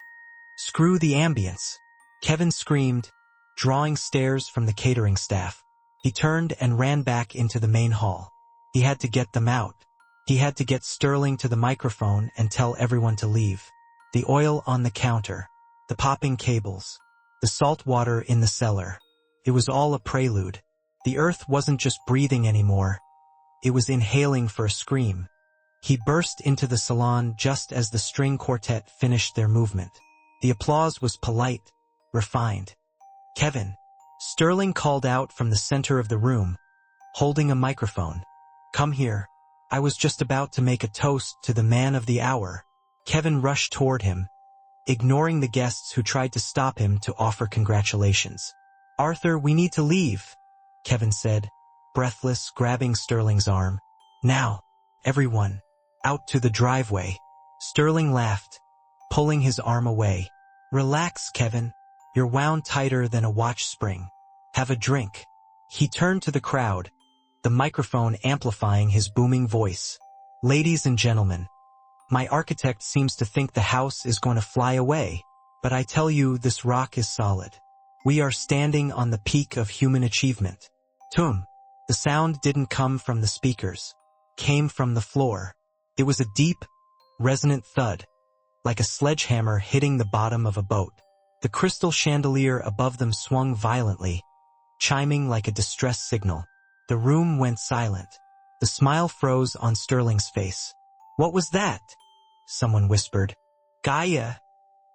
"Screw the ambience," Kevin screamed, drawing stares from the catering staff. He turned and ran back into the main hall. He had to get them out. He had to get Sterling to the microphone and tell everyone to leave. The oil on the counter, the popping cables, the salt water in the cellar. It was all a prelude. The earth wasn't just breathing anymore. It was inhaling for a scream. He burst into the salon just as the string quartet finished their movement. The applause was polite, refined. "Kevin," Sterling called out from the center of the room, holding a microphone. "Come here. I was just about to make a toast to the man of the hour." Kevin rushed toward him, ignoring the guests who tried to stop him to offer congratulations. "Arthur, we need to leave," Kevin said, breathless, grabbing Sterling's arm. "Now, everyone, out to the driveway." Sterling laughed, pulling his arm away. "Relax, Kevin. You're wound tighter than a watch spring. Have a drink." He turned to the crowd, the microphone amplifying his booming voice. "Ladies and gentlemen, my architect seems to think the house is going to fly away, but I tell you this rock is solid. We are standing on the peak of human achievement." Tum! The sound didn't come from the speakers. Came from the floor. It was a deep, resonant thud, like a sledgehammer hitting the bottom of a boat. The crystal chandelier above them swung violently, chiming like a distress signal. The room went silent. The smile froze on Sterling's face. "What was that?" someone whispered. "Gaia,"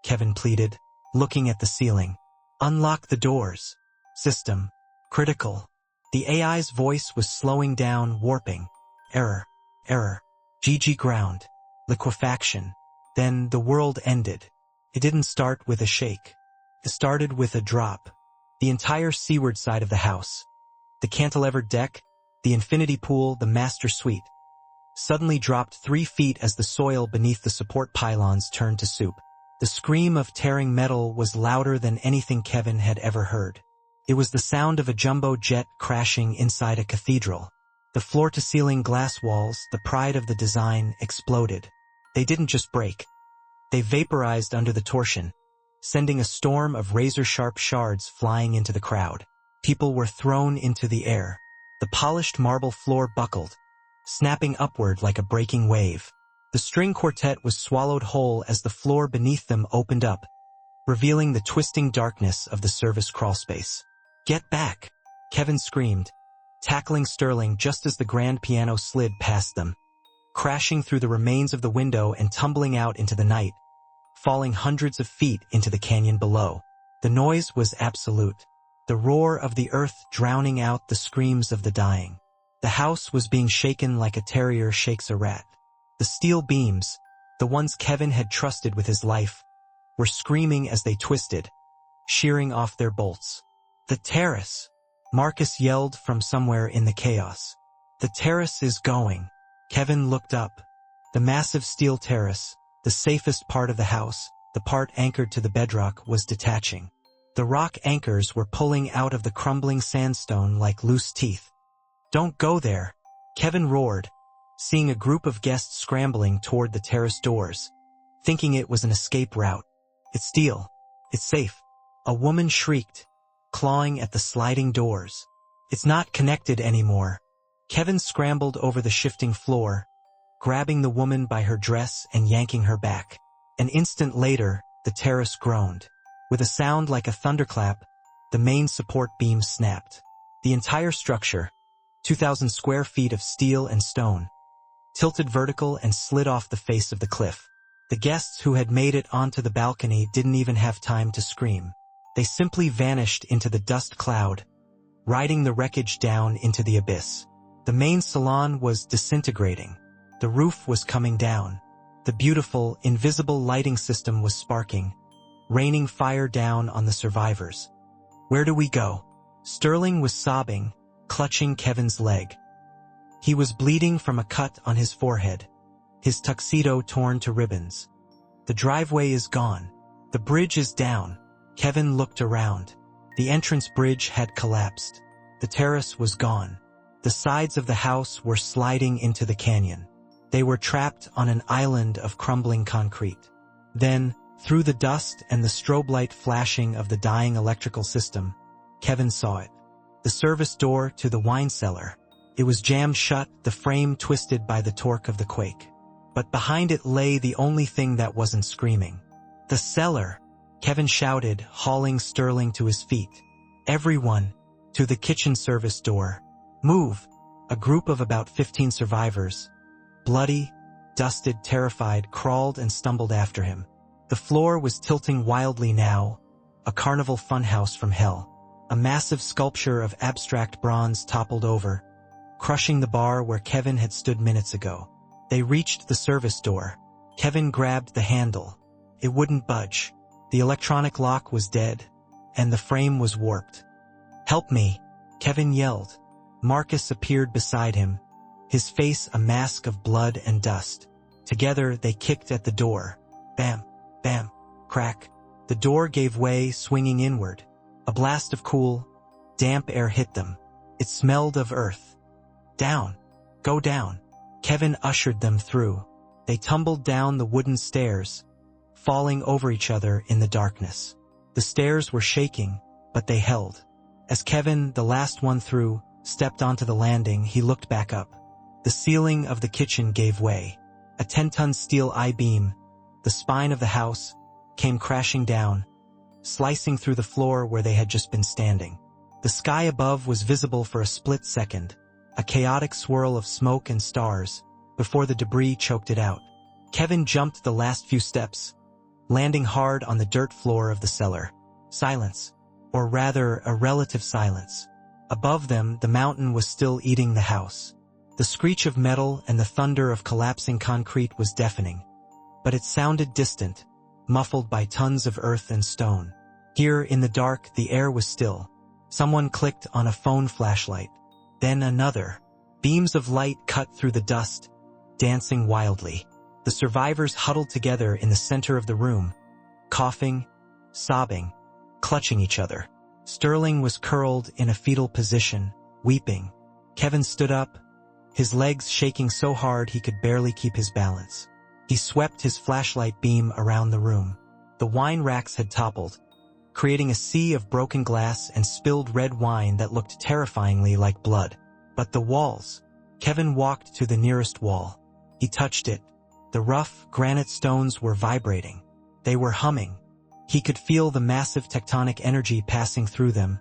Kevin pleaded, looking at the ceiling. "Unlock the doors. System. Critical." The AI's voice was slowing down, warping. "Error. GG ground. Liquefaction." Then the world ended. It didn't start with a shake. It started with a drop. The entire seaward side of the house, the cantilevered deck, the infinity pool, the master suite, suddenly dropped 3 feet as the soil beneath the support pylons turned to soup. The scream of tearing metal was louder than anything Kevin had ever heard. It was the sound of a jumbo jet crashing inside a cathedral. The floor-to-ceiling glass walls, the pride of the design, exploded. They didn't just break. They vaporized under the torsion, sending a storm of razor-sharp shards flying into the crowd. People were thrown into the air. The polished marble floor buckled, snapping upward like a breaking wave. The string quartet was swallowed whole as the floor beneath them opened up, revealing the twisting darkness of the service crawlspace. "Get back!" Kevin screamed, tackling Sterling just as the grand piano slid past them, crashing through the remains of the window and tumbling out into the night, falling hundreds of feet into the canyon below. The noise was absolute, the roar of the earth drowning out the screams of the dying. The house was being shaken like a terrier shakes a rat. The steel beams, the ones Kevin had trusted with his life, were screaming as they twisted, shearing off their bolts. "The terrace!" Marcus yelled from somewhere in the chaos. "The terrace is going." Kevin looked up. The massive steel terrace, the safest part of the house, the part anchored to the bedrock, was detaching. The rock anchors were pulling out of the crumbling sandstone like loose teeth. "Don't go there!" Kevin roared, seeing a group of guests scrambling toward the terrace doors, thinking it was an escape route. "It's steel. It's safe." A woman shrieked, clawing at the sliding doors. "It's not connected anymore." Kevin scrambled over the shifting floor, grabbing the woman by her dress and yanking her back. An instant later, the terrace groaned. With a sound like a thunderclap, the main support beam snapped. The entire structure, 2,000 square feet of steel and stone, tilted vertical and slid off the face of the cliff. The guests who had made it onto the balcony didn't even have time to scream. They simply vanished into the dust cloud, riding the wreckage down into the abyss. The main salon was disintegrating. The roof was coming down. The beautiful, invisible lighting system was sparking, raining fire down on the survivors. "Where do we go?" Sterling was sobbing, clutching Kevin's leg. He was bleeding from a cut on his forehead, his tuxedo torn to ribbons. "The driveway is gone. The bridge is down." Kevin looked around. The entrance bridge had collapsed. The terrace was gone. The sides of the house were sliding into the canyon. They were trapped on an island of crumbling concrete. Then, through the dust and the strobe light flashing of the dying electrical system, Kevin saw it. The service door to the wine cellar. It was jammed shut, the frame twisted by the torque of the Quake. But behind it lay the only thing that wasn't screaming. "The cellar!" Kevin shouted, hauling Sterling to his feet. "Everyone, to the kitchen service door. Move!" A group of about 15 survivors, bloody, dusted, terrified, crawled and stumbled after him. The floor was tilting wildly now, a carnival funhouse from hell. A massive sculpture of abstract bronze toppled over, crushing the bar where Kevin had stood minutes ago. They reached the service door. Kevin grabbed the handle. It wouldn't budge. The electronic lock was dead, and the frame was warped. "Help me!" Kevin yelled. Marcus appeared beside him, his face a mask of blood and dust. Together they kicked at the door. Bam, bam, crack. The door gave way, swinging inward. A blast of cool, damp air hit them. It smelled of earth. "Down! Go down!" Kevin ushered them through. They tumbled down the wooden stairs, falling over each other in the darkness. The stairs were shaking, but they held. As Kevin, the last one through, stepped onto the landing, he looked back up. The ceiling of the kitchen gave way. A 10-ton steel I-beam, the spine of the house, came crashing down, slicing through the floor where they had just been standing. The sky above was visible for a split second, a chaotic swirl of smoke and stars, before the debris choked it out. Kevin jumped the last few steps, landing hard on the dirt floor of the cellar. Silence, or rather a relative silence. Above them, the mountain was still eating the house. The screech of metal and the thunder of collapsing concrete was deafening, but it sounded distant, muffled by tons of earth and stone. Here in the dark, the air was still. Someone clicked on a phone flashlight. Then another. Beams of light cut through the dust, dancing wildly. The survivors huddled together in the center of the room, coughing, sobbing, clutching each other. Sterling was curled in a fetal position, weeping. Kevin stood up, his legs shaking so hard he could barely keep his balance. He swept his flashlight beam around the room. The wine racks had toppled, creating a sea of broken glass and spilled red wine that looked terrifyingly like blood. But the walls. Kevin walked to the nearest wall. He touched it. The rough, granite stones were vibrating. They were humming. He could feel the massive tectonic energy passing through them,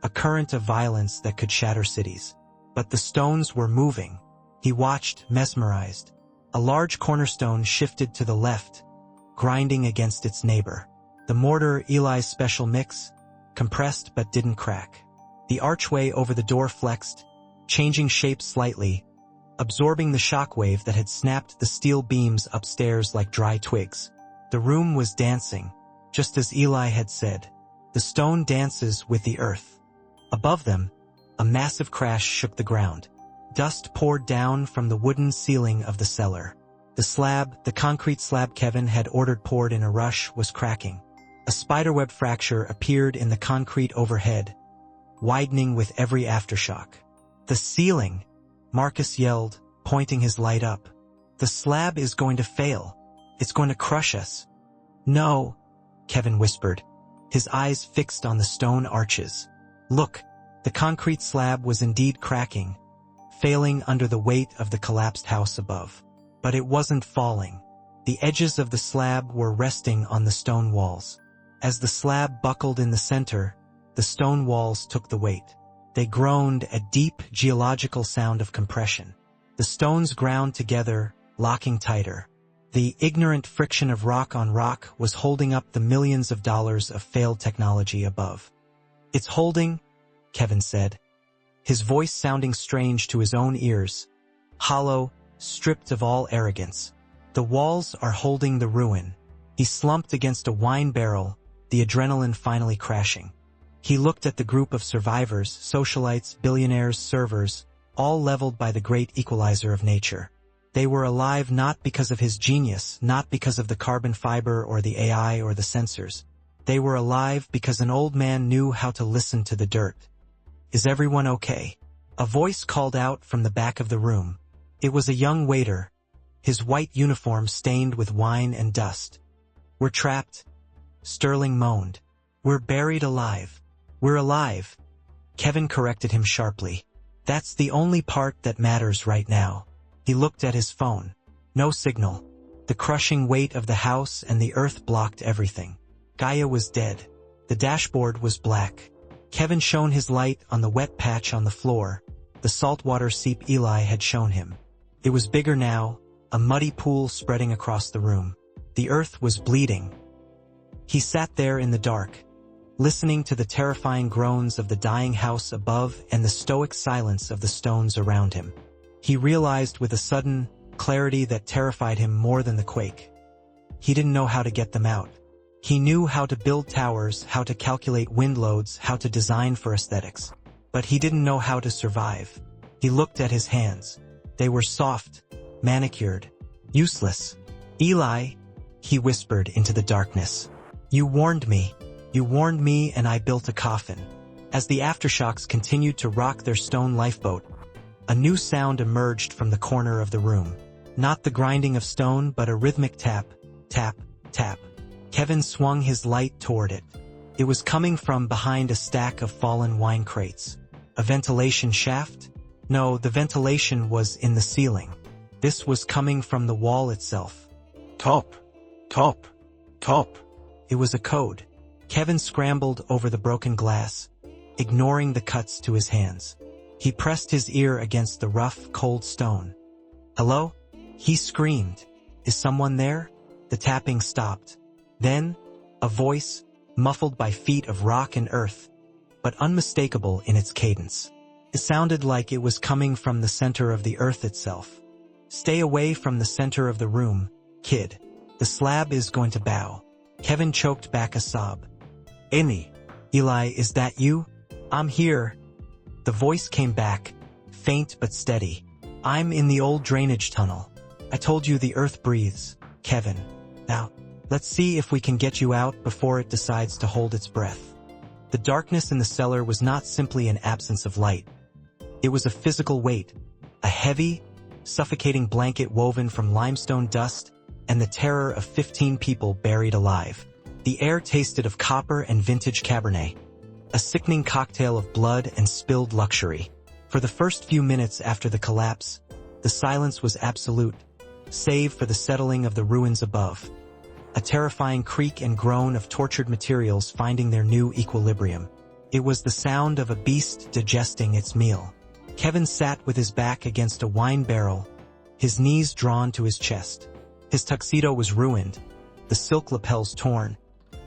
a current of violence that could shatter cities. But the stones were moving. He watched, mesmerized. A large cornerstone shifted to the left, grinding against its neighbor. The mortar, Eli's special mix, compressed but didn't crack. The archway over the door flexed, changing shape slightly, absorbing the shockwave that had snapped the steel beams upstairs like dry twigs. The room was dancing, just as Eli had said. The stone dances with the earth. Above them, a massive crash shook the ground. Dust poured down from the wooden ceiling of the cellar. The concrete slab Kevin had ordered poured in a rush, was cracking. A spiderweb fracture appeared in the concrete overhead, widening with every aftershock. "The ceiling!" Marcus yelled, pointing his light up. "The slab is going to fail. It's going to crush us." "No," Kevin whispered, his eyes fixed on the stone arches. Look, the concrete slab was indeed cracking, failing under the weight of the collapsed house above. But it wasn't falling. The edges of the slab were resting on the stone walls. As the slab buckled in the center, the stone walls took the weight. They groaned, a deep geological sound of compression. The stones ground together, locking tighter. The ignorant friction of rock on rock was holding up the millions of dollars of failed technology above. "It's holding," Kevin said, his voice sounding strange to his own ears, hollow, stripped of all arrogance. "The walls are holding the ruin." He slumped against a wine barrel, the adrenaline finally crashing. He looked at the group of survivors, socialites, billionaires, servers, all leveled by the great equalizer of nature. They were alive not because of his genius, not because of the carbon fiber or the AI or the sensors. They were alive because an old man knew how to listen to the dirt. "Is everyone okay?" A voice called out from the back of the room. It was a young waiter, his white uniform stained with wine and dust. "We're trapped," Sterling moaned. "We're buried alive." "We're alive," Kevin corrected him sharply. "That's the only part that matters right now." He looked at his phone. No signal. The crushing weight of the house and the earth blocked everything. Gaia was dead. The dashboard was black. Kevin shone his light on the wet patch on the floor, the saltwater seep Eli had shown him. It was bigger now, a muddy pool spreading across the room. The earth was bleeding. He sat there in the dark, listening to the terrifying groans of the dying house above and the stoic silence of the stones around him. He realized with a sudden clarity that terrified him more than the quake. He didn't know how to get them out. He knew how to build towers, how to calculate wind loads, how to design for aesthetics. But he didn't know how to survive. He looked at his hands. They were soft, manicured, useless. "Eli," he whispered into the darkness. "You warned me. You warned me and I built a coffin." As the aftershocks continued to rock their stone lifeboat, a new sound emerged from the corner of the room. Not the grinding of stone, but a rhythmic tap, tap, tap. Kevin swung his light toward it. It was coming from behind a stack of fallen wine crates. A ventilation shaft? No, the ventilation was in the ceiling. This was coming from the wall itself. Top, top, top. It was a code. Kevin scrambled over the broken glass, ignoring the cuts to his hands. He pressed his ear against the rough, cold stone. "Hello?" He screamed. "Is someone there?" The tapping stopped. Then, a voice, muffled by feet of rock and earth, but unmistakable in its cadence. It sounded like it was coming from the center of the earth itself. "Stay away from the center of the room, kid. The slab is going to bow." Kevin choked back a sob. Eli, is that you?" "I'm here." The voice came back, faint but steady. "I'm in the old drainage tunnel. I told you the earth breathes, Kevin. Now, let's see if we can get you out before it decides to hold its breath." The darkness in the cellar was not simply an absence of light. It was a physical weight, a heavy, suffocating blanket woven from limestone dust and the terror of 15 people buried alive. The air tasted of copper and vintage Cabernet, a sickening cocktail of blood and spilled luxury. For the first few minutes after the collapse, the silence was absolute, save for the settling of the ruins above. A terrifying creak and groan of tortured materials finding their new equilibrium. It was the sound of a beast digesting its meal. Kevin sat with his back against a wine barrel, his knees drawn to his chest. His tuxedo was ruined, the silk lapels torn,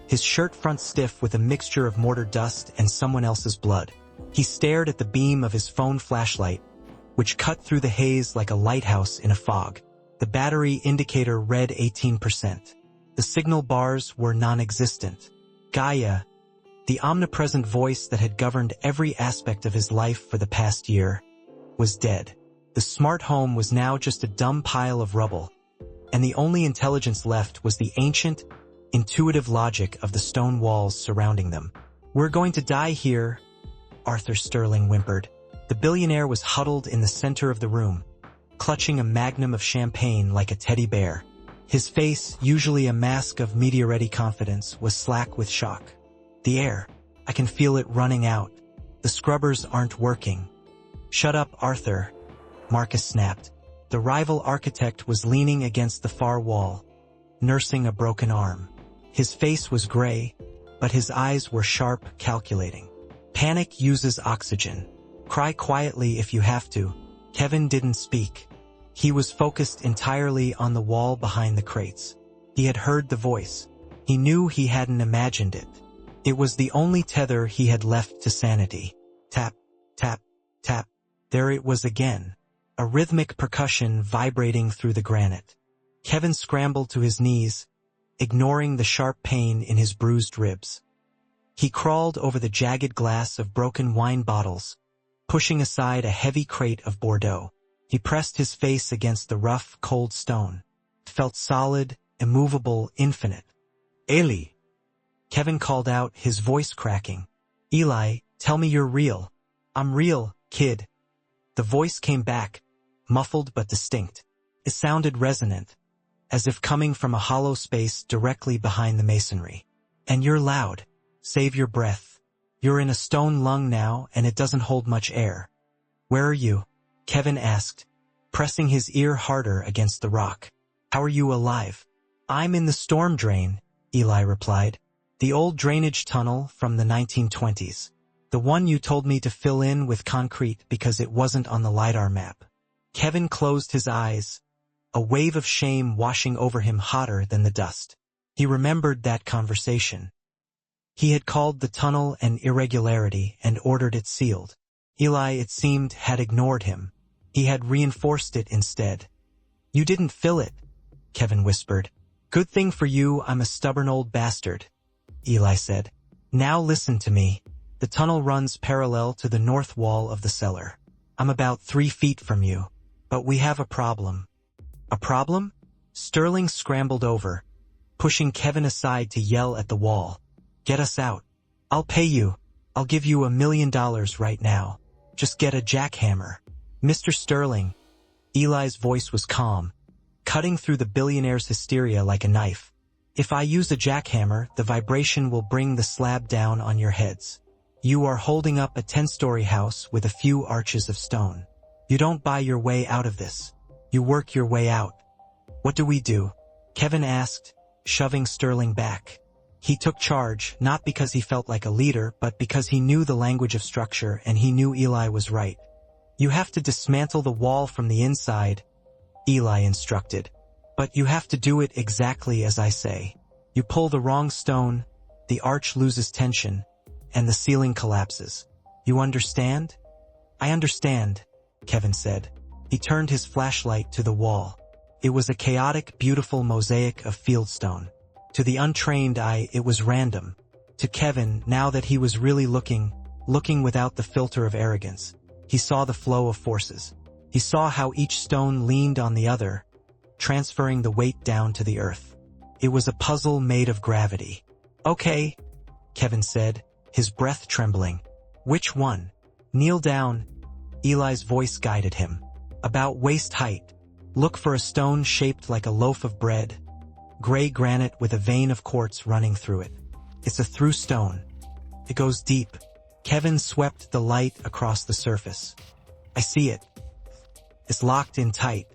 his shirt front stiff with a mixture of mortar dust and someone else's blood. He stared at the beam of his phone flashlight, which cut through the haze like a lighthouse in a fog. The battery indicator read 18%. The signal bars were non-existent. Gaia, the omnipresent voice that had governed every aspect of his life for the past year, was dead. The smart home was now just a dumb pile of rubble, and the only intelligence left was the ancient, intuitive logic of the stone walls surrounding them. "We're going to die here," Arthur Sterling whimpered. The billionaire was huddled in the center of the room, clutching a magnum of champagne like a teddy bear. His face, usually a mask of meteor-ready confidence, was slack with shock. "The air. I can feel it running out. The scrubbers aren't working." "Shut up, Arthur," Marcus snapped. The rival architect was leaning against the far wall, nursing a broken arm. His face was gray, but his eyes were sharp, calculating. "Panic uses oxygen. Cry quietly if you have to." Kevin didn't speak. He was focused entirely on the wall behind the crates. He had heard the voice. He knew he hadn't imagined it. It was the only tether he had left to sanity. Tap, tap, tap. There it was again. A rhythmic percussion vibrating through the granite. Kevin scrambled to his knees, ignoring the sharp pain in his bruised ribs. He crawled over the jagged glass of broken wine bottles, pushing aside a heavy crate of Bordeaux. He pressed his face against the rough, cold stone. It felt solid, immovable, infinite. "Eli!" Kevin called out, his voice cracking. "Eli, tell me you're real." "I'm real, kid." The voice came back, muffled but distinct. It sounded resonant, as if coming from a hollow space directly behind the masonry. "And you're loud. Save your breath. You're in a stone lung now, and it doesn't hold much air." "Where are you?" Kevin asked, pressing his ear harder against the rock. "How are you alive?" "I'm in the storm drain," Eli replied. "The old drainage tunnel from the 1920s. The one you told me to fill in with concrete because it wasn't on the LiDAR map." Kevin closed his eyes, a wave of shame washing over him hotter than the dust. He remembered that conversation. He had called the tunnel an irregularity and ordered it sealed. Eli, it seemed, had ignored him. He had reinforced it instead. "You didn't fill it," Kevin whispered. "Good thing for you I'm a stubborn old bastard," Eli said. "Now listen to me. The tunnel runs parallel to the north wall of the cellar. I'm about 3 feet from you. But we have a problem." "A problem?" Sterling scrambled over, pushing Kevin aside to yell at the wall. "Get us out. I'll pay you. I'll give you $1 million right now. Just get a jackhammer." "Mr. Sterling," Eli's voice was calm, cutting through the billionaire's hysteria like a knife. "If I use a jackhammer, the vibration will bring the slab down on your heads. You are holding up a 10-story house with a few arches of stone. You don't buy your way out of this. You work your way out." "What do we do?" Kevin asked, shoving Sterling back. He took charge, not because he felt like a leader, but because he knew the language of structure, and he knew Eli was right. "You have to dismantle the wall from the inside," Eli instructed. "But you have to do it exactly as I say. You pull the wrong stone, the arch loses tension, and the ceiling collapses. You understand?" "I understand," Kevin said. He turned his flashlight to the wall. It was a chaotic, beautiful mosaic of fieldstone. To the untrained eye, it was random. To Kevin, now that he was really looking without the filter of arrogance, he saw the flow of forces. He saw how each stone leaned on the other, transferring the weight down to the earth. It was a puzzle made of gravity. "Okay," Kevin said, his breath trembling. "Which one?" "Kneel down," Eli's voice guided him. "About waist height. Look for a stone shaped like a loaf of bread, gray granite with a vein of quartz running through it. It's a through stone. It goes deep." Kevin swept the light across the surface. "I see it. It's locked in tight."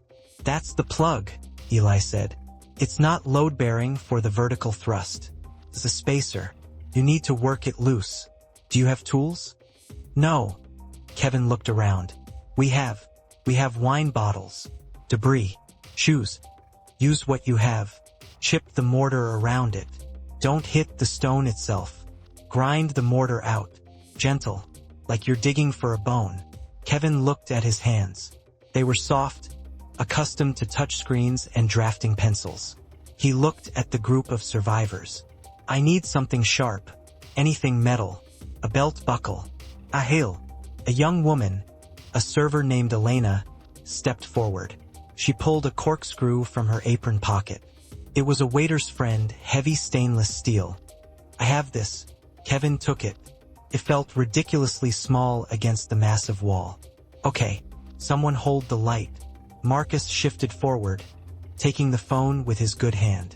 "That's the plug," Eli said. "It's not load-bearing for the vertical thrust. It's a spacer. You need to work it loose. Do you have tools?" "No." Kevin looked around. We have wine bottles, debris, shoes. Use what you have. Chip the mortar around it. Don't hit the stone itself. Grind the mortar out. Gentle. Like you're digging for a bone. Kevin looked at his hands. They were soft, accustomed to touchscreens and drafting pencils. He looked at the group of survivors. I need something sharp. Anything metal. A belt buckle. Ahil. A young woman, a server named Elena, stepped forward. She pulled a corkscrew from her apron pocket. It was a waiter's friend, heavy stainless steel. I have this. Kevin took it. It felt ridiculously small against the massive wall. Okay, someone hold the light. Marcus shifted forward, taking the phone with his good hand.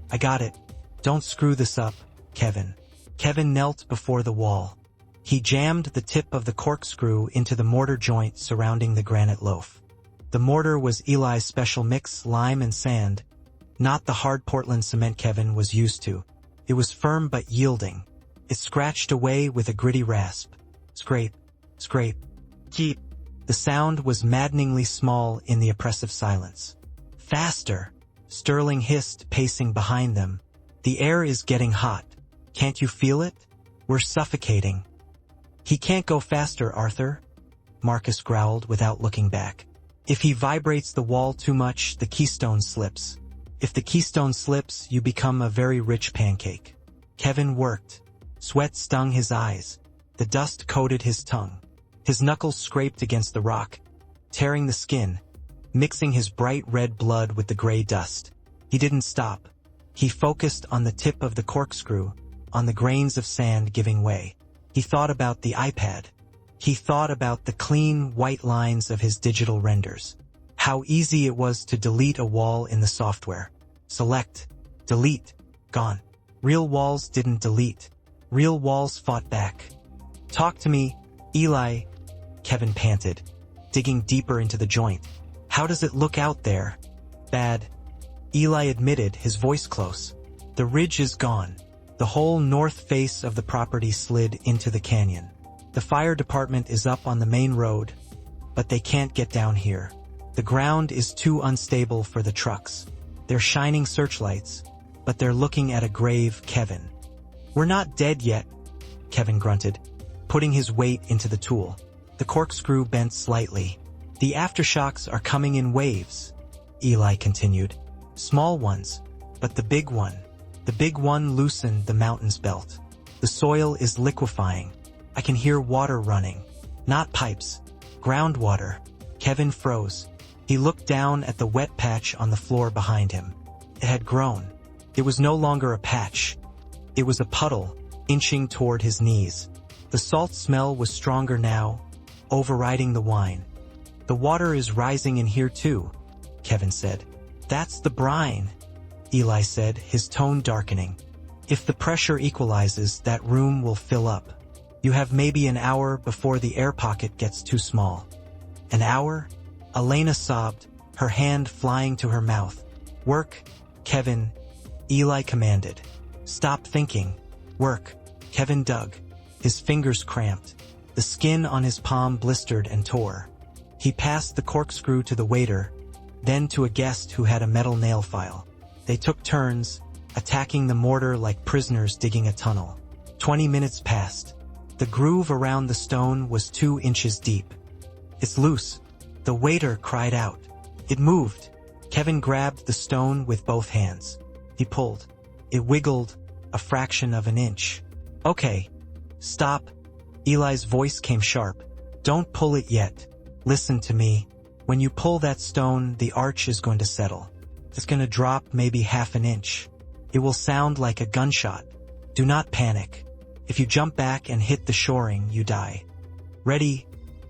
I got it. Don't screw this up, Kevin. Kevin knelt before the wall. He jammed the tip of the corkscrew into the mortar joint surrounding the granite loaf. The mortar was Eli's special mix, lime and sand, not the hard Portland cement Kevin was used to. It was firm but yielding. It scratched away with a gritty rasp. Scrape, scrape, keep. The sound was maddeningly small in the oppressive silence. Faster, Sterling hissed, pacing behind them. The air is getting hot. Can't you feel it? We're suffocating. He can't go faster, Arthur, Marcus growled without looking back. If he vibrates the wall too much, the keystone slips. If the keystone slips, you become a very rich pancake. Kevin worked. Sweat stung his eyes. The dust coated his tongue. His knuckles scraped against the rock, tearing the skin, mixing his bright red blood with the gray dust. He didn't stop. He focused on the tip of the corkscrew, on the grains of sand giving way. He thought about the iPad. He thought about the clean, white lines of his digital renders. How easy it was to delete a wall in the software. Select, delete, gone. Real walls didn't delete. Real walls fought back. Talk to me, Eli, Kevin panted, digging deeper into the joint. How does it look out there? Bad. Eli admitted, his voice close. The ridge is gone. The whole north face of the property slid into the canyon. The fire department is up on the main road, but they can't get down here. The ground is too unstable for the trucks. They're shining searchlights, but they're looking at a grave, Kevin. We're not dead yet, Kevin grunted, putting his weight into the tool. The corkscrew bent slightly. The aftershocks are coming in waves, Eli continued. Small ones, but the big one loosened the mountain's belt. The soil is liquefying. I can hear water running. Not pipes. Groundwater. Kevin froze. He looked down at the wet patch on the floor behind him. It had grown. It was no longer a patch. It was a puddle, inching toward his knees. The salt smell was stronger now, overriding the wine. The water is rising in here too, Kevin said. That's the brine, Eli said, his tone darkening. If the pressure equalizes, that room will fill up. You have maybe an hour before the air pocket gets too small. An hour? Elena sobbed, her hand flying to her mouth. Work, Kevin, Eli commanded. Stop thinking. Work. Kevin dug. His fingers cramped. The skin on his palm blistered and tore. He passed the corkscrew to the waiter, then to a guest who had a metal nail file. They took turns, attacking the mortar like prisoners digging a tunnel. 20 minutes passed. The groove around the stone was 2 inches deep. It's loose. The waiter cried out. It moved. Kevin grabbed the stone with both hands. He pulled. It wiggled, a fraction of an inch. Okay. Stop. Eli's voice came sharp. Don't pull it yet. Listen to me. When you pull that stone, the arch is going to settle. It's going to drop maybe half an inch. It will sound like a gunshot. Do not panic. If you jump back and hit the shoring, you die. Ready?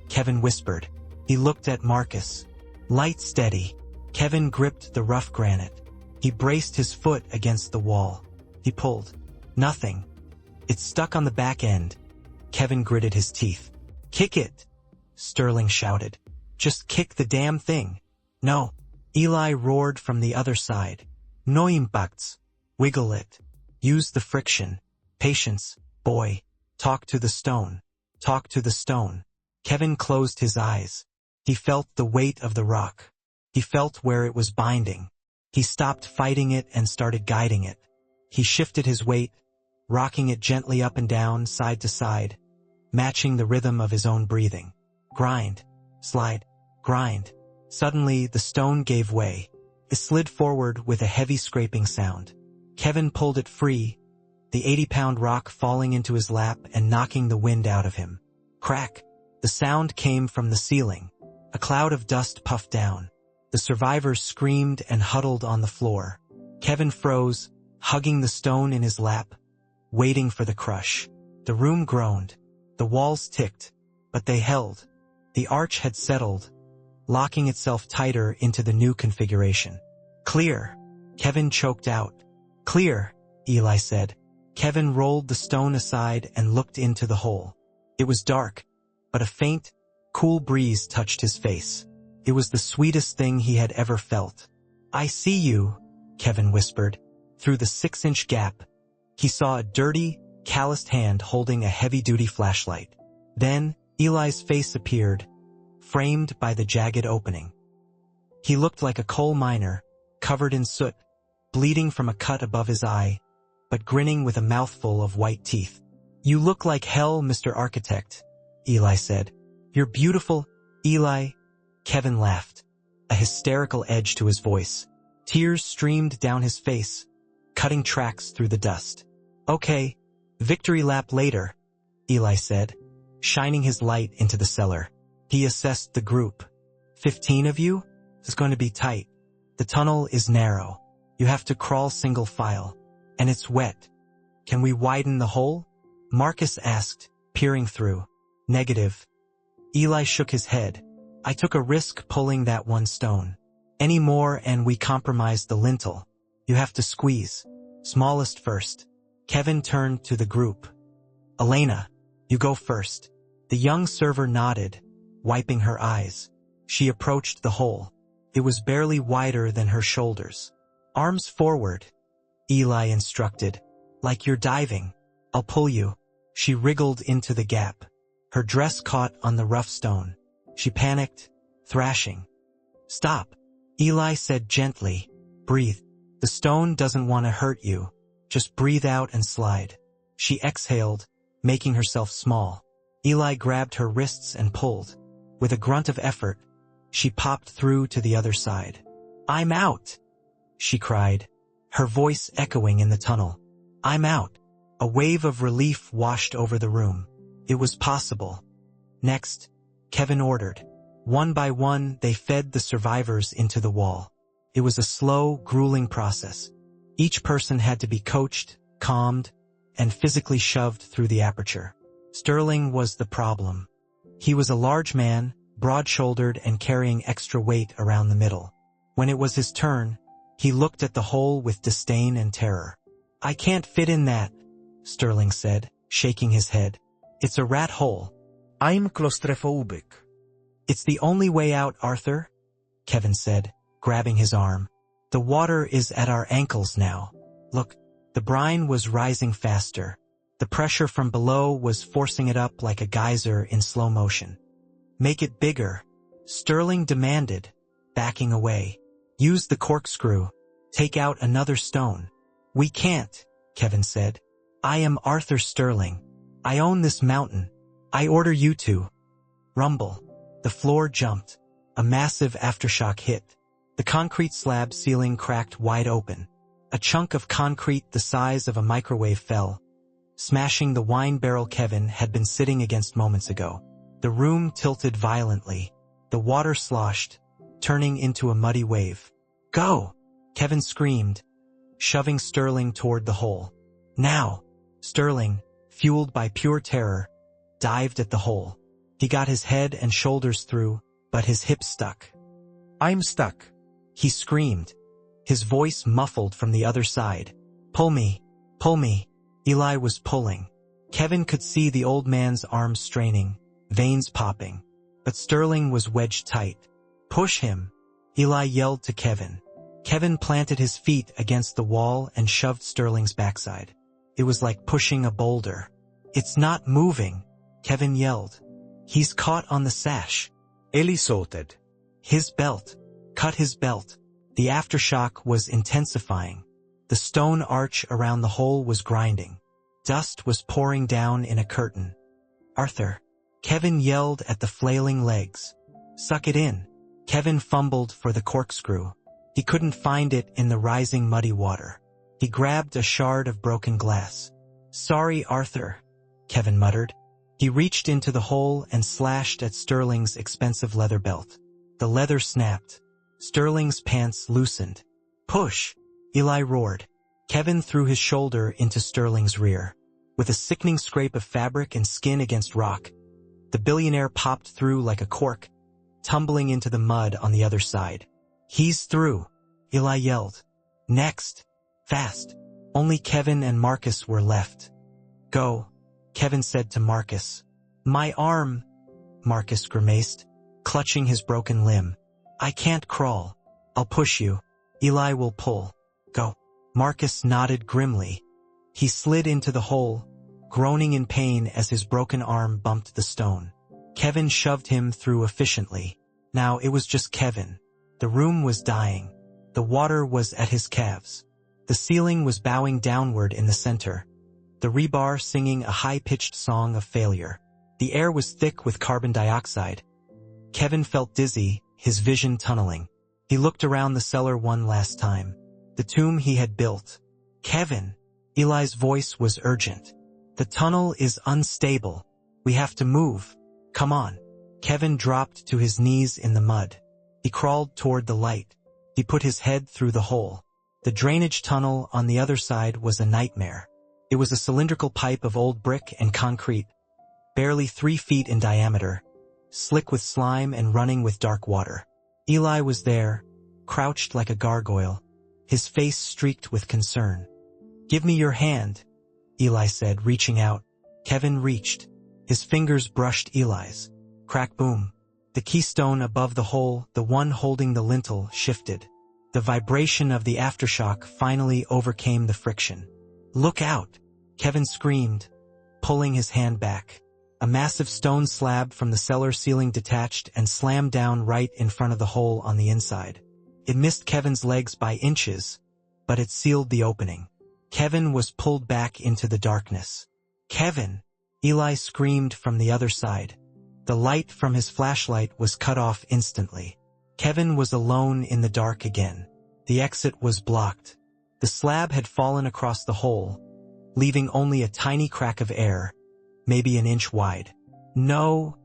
Kevin whispered. He looked at Marcus. Light steady. Kevin gripped the rough granite. He braced his foot against the wall. He pulled. Nothing. It stuck on the back end. Kevin gritted his teeth. Kick it, Sterling shouted. Just kick the damn thing. No. Eli roared from the other side. No impacts. Wiggle it. Use the friction. Patience, boy. Talk to the stone. Talk to the stone. Kevin closed his eyes. He felt the weight of the rock. He felt where it was binding. He stopped fighting it and started guiding it. He shifted his weight, rocking it gently up and down, side to side, matching the rhythm of his own breathing. Grind, slide, grind. Suddenly, the stone gave way. It slid forward with a heavy scraping sound. Kevin pulled it free, the 80-pound rock falling into his lap and knocking the wind out of him. Crack! The sound came from the ceiling. A cloud of dust puffed down. The survivors screamed and huddled on the floor. Kevin froze, hugging the stone in his lap, waiting for the crush. The room groaned. The walls ticked, but they held. The arch had settled, locking itself tighter into the new configuration. Clear! Kevin choked out. Clear, Eli said. Kevin rolled the stone aside and looked into the hole. It was dark, but a faint, cool breeze touched his face. It was the sweetest thing he had ever felt. I see you, Kevin whispered. Through the 6-inch gap, he saw a dirty, calloused hand holding a heavy-duty flashlight. Then, Eli's face appeared, framed by the jagged opening. He looked like a coal miner, covered in soot, bleeding from a cut above his eye, but grinning with a mouthful of white teeth. You look like hell, Mr. Architect, Eli said. You're beautiful, Eli. Kevin laughed, a hysterical edge to his voice. Tears streamed down his face, cutting tracks through the dust. Okay, victory lap later, Eli said, shining his light into the cellar. He assessed the group. 15 of you? It's going to be tight. The tunnel is narrow. You have to crawl single file. And it's wet. Can we widen the hole? Marcus asked, peering through. Negative. Eli shook his head. I took a risk pulling that one stone. Any more and we compromised the lintel. You have to squeeze. Smallest first. Kevin turned to the group. Elena, you go first. The young server nodded, wiping her eyes. She approached the hole. It was barely wider than her shoulders. Arms forward, Eli instructed. Like you're diving. I'll pull you. She wriggled into the gap. Her dress caught on the rough stone. She panicked, thrashing. Stop, Eli said gently. Breathe. The stone doesn't want to hurt you. Just breathe out and slide. She exhaled, making herself small. Eli grabbed her wrists and pulled. With a grunt of effort, she popped through to the other side. I'm out, she cried, her voice echoing in the tunnel. I'm out. A wave of relief washed over the room. It was possible. Next, Kevin ordered. One by one, they fed the survivors into the wall. It was a slow, grueling process. Each person had to be coached, calmed, and physically shoved through the aperture. Sterling was the problem. He was a large man, broad-shouldered and carrying extra weight around the middle. When it was his turn, he looked at the hole with disdain and terror. I can't fit in that, Sterling said, shaking his head. It's a rat hole. I'm claustrophobic. It's the only way out, Arthur, Kevin said, grabbing his arm. The water is at our ankles now. Look, the brine was rising faster. The pressure from below was forcing it up like a geyser in slow motion. Make it bigger, Sterling demanded, backing away. Use the corkscrew. Take out another stone. We can't, Kevin said. I am Arthur Sterling. I own this mountain. I order you to. Rumble. The floor jumped. A massive aftershock hit. The concrete slab ceiling cracked wide open. A chunk of concrete the size of a microwave fell, smashing the wine barrel Kevin had been sitting against moments ago. The room tilted violently. The water sloshed, turning into a muddy wave. Go! Kevin screamed, shoving Sterling toward the hole. Now! Sterling, fueled by pure terror, dived at the hole. He got his head and shoulders through, but his hips stuck. I'm stuck, he screamed, his voice muffled from the other side. Pull me, pull me. Eli was pulling. Kevin could see the old man's arms straining, veins popping, but Sterling was wedged tight. Push him, Eli yelled to Kevin. Kevin planted his feet against the wall and shoved Sterling's backside. It was like pushing a boulder. It's not moving, Kevin yelled. He's caught on the sash. Eli sorted. His belt. Cut his belt. The aftershock was intensifying. The stone arch around the hole was grinding. Dust was pouring down in a curtain. "Arthur!" Kevin yelled at the flailing legs. "Suck it in." Kevin fumbled for the corkscrew. He couldn't find it in the rising muddy water. He grabbed a shard of broken glass. "Sorry, Arthur," Kevin muttered. He reached into the hole and slashed at Sterling's expensive leather belt. The leather snapped. Sterling's pants loosened. "Push!" Eli roared. Kevin threw his shoulder into Sterling's rear. With a sickening scrape of fabric and skin against rock, the billionaire popped through like a cork, tumbling into the mud on the other side. "He's through," Eli yelled. "Next. Fast." Only Kevin and Marcus were left. "Go," Kevin said to Marcus. "My arm," Marcus grimaced, clutching his broken limb. "I can't crawl." "I'll push you. Eli will pull." "Go." Marcus nodded grimly. He slid into the hole, groaning in pain as his broken arm bumped the stone. Kevin shoved him through efficiently. Now it was just Kevin. The room was dying. The water was at his calves. The ceiling was bowing downward in the center, the rebar singing a high-pitched song of failure. The air was thick with carbon dioxide. Kevin felt dizzy, his vision tunneling. He looked around the cellar one last time. The tomb he had built. "Kevin!" Eli's voice was urgent. "The tunnel is unstable. We have to move. Come on." Kevin dropped to his knees in the mud. He crawled toward the light. He put his head through the hole. The drainage tunnel on the other side was a nightmare. It was a cylindrical pipe of old brick and concrete, barely 3 feet in diameter, slick with slime and running with dark water. Eli was there, crouched like a gargoyle, his face streaked with concern. "Give me your hand," Eli said, reaching out. Kevin reached. His fingers brushed Eli's. Crack boom. The keystone above the hole, the one holding the lintel, shifted. The vibration of the aftershock finally overcame the friction. "Look out!" Kevin screamed, pulling his hand back. A massive stone slab from the cellar ceiling detached and slammed down right in front of the hole on the inside. It missed Kevin's legs by inches, but it sealed the opening. Kevin was pulled back into the darkness. "Kevin!" Eli screamed from the other side. The light from his flashlight was cut off instantly. Kevin was alone in the dark again. The exit was blocked. The slab had fallen across the hole, leaving only a tiny crack of air, maybe an inch wide. "No,"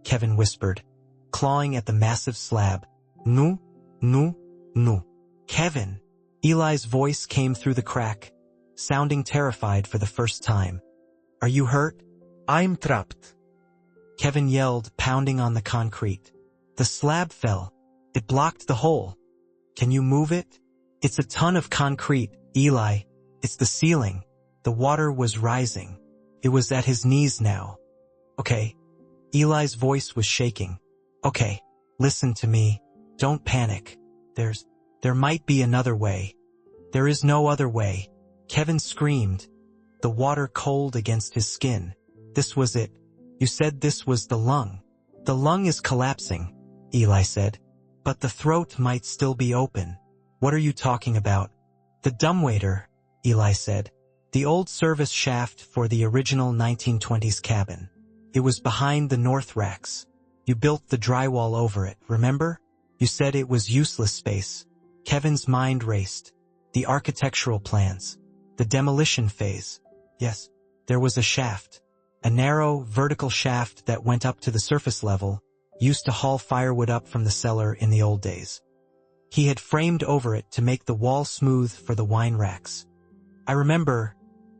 Kevin whispered, clawing at the massive slab. "No, no, no." "Kevin!" Eli's voice came through the crack, sounding terrified for the first time. "Are you hurt?" I'm trapped. Kevin yelled, pounding on the concrete. "The slab fell. It blocked the hole. Can you move it?" "It's a ton of concrete, Eli. It's the ceiling." The water was rising. It was at his knees now. "Okay." Eli's voice was shaking. "Okay, listen to me. Don't panic. There might be another way." "There is no other way." Kevin screamed, the water cold against his skin. "This was it. You said this was the lung." "The lung is collapsing," Eli said. "But the throat might still be open." "What are you talking about?" "The dumbwaiter," Eli said. "The old service shaft for the original 1920s cabin. It was behind the north racks. You built the drywall over it, remember? You said it was useless space." Kevin's mind raced. The architectural plans. The demolition phase. Yes, there was a shaft. A narrow, vertical shaft that went up to the surface level, used to haul firewood up from the cellar in the old days. He had framed over it to make the wall smooth for the wine racks. "I remember,"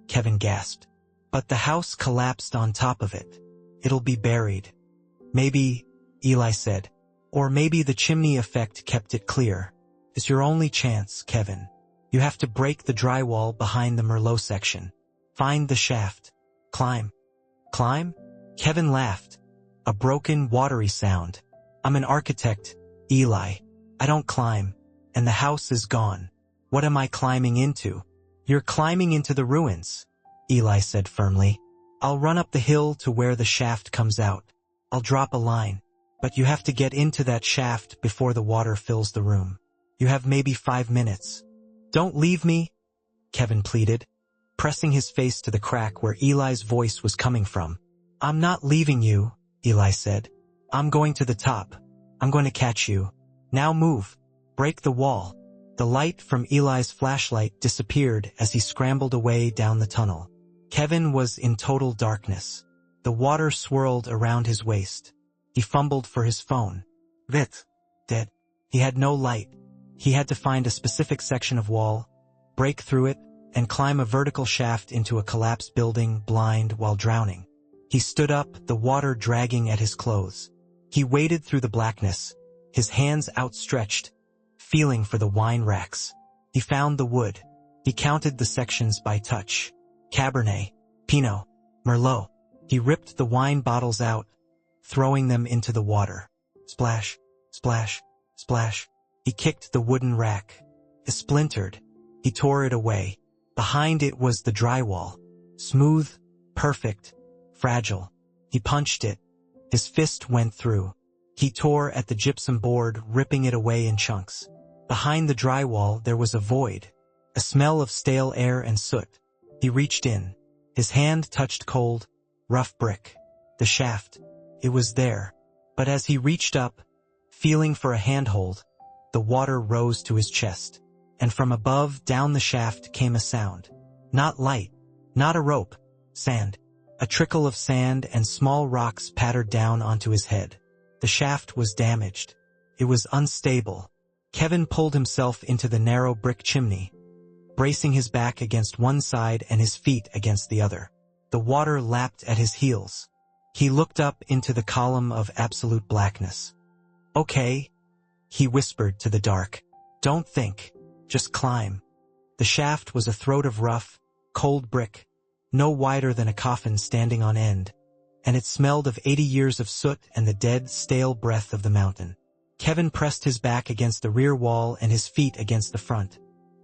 Kevin gasped. "But the house collapsed on top of it. It'll be buried." "Maybe," Eli said. "Or maybe the chimney effect kept it clear. It's your only chance, Kevin. You have to break the drywall behind the Merlot section. Find the shaft. Climb." "Climb?" Kevin laughed. A broken, watery sound. "I'm an architect, Eli. I don't climb. And the house is gone. What am I climbing into?" "You're climbing into the ruins," Eli said firmly. "I'll run up the hill to where the shaft comes out. I'll drop a line. But you have to get into that shaft before the water fills the room. You have maybe 5 minutes. Don't leave me." Kevin pleaded, pressing his face to the crack where Eli's voice was coming from. I'm not leaving you, Eli said. I'm going to the top. I'm going to catch you. Now move. Break the wall. The light from Eli's flashlight disappeared as he scrambled away down the tunnel. Kevin was in total darkness. The water swirled around his waist. He fumbled for his phone. Dead. He had no light. He had to find a specific section of wall, break through it, and climb a vertical shaft into a collapsed building, blind while drowning. He stood up, the water dragging at his clothes. He waded through the blackness, his hands outstretched, feeling for the wine racks. He found the wood. He counted the sections by touch. Cabernet, Pinot, Merlot. He ripped the wine bottles out, throwing them into the water. Splash, splash, splash. He kicked the wooden rack. It splintered. He tore it away. Behind it was the drywall. Smooth, perfect, fragile. He punched it. His fist went through. He tore at the gypsum board, ripping it away in chunks. Behind the drywall there was a void, a smell of stale air and soot. He reached in. His hand touched cold, rough brick. The shaft. It was there. But as he reached up, feeling for a handhold, the water rose to his chest. And from above, down the shaft, came a sound. Not light, not a rope, sand. A trickle of sand and small rocks pattered down onto his head. The shaft was damaged. It was unstable. Kevin pulled himself into the narrow brick chimney, bracing his back against one side and his feet against the other. The water lapped at his heels. He looked up into the column of absolute blackness. Okay, he whispered to the dark. Don't think. Just climb. The shaft was a throat of rough, cold brick, no wider than a coffin standing on end, and it smelled of 80 years of soot and the dead, stale breath of the mountain. Kevin pressed his back against the rear wall and his feet against the front,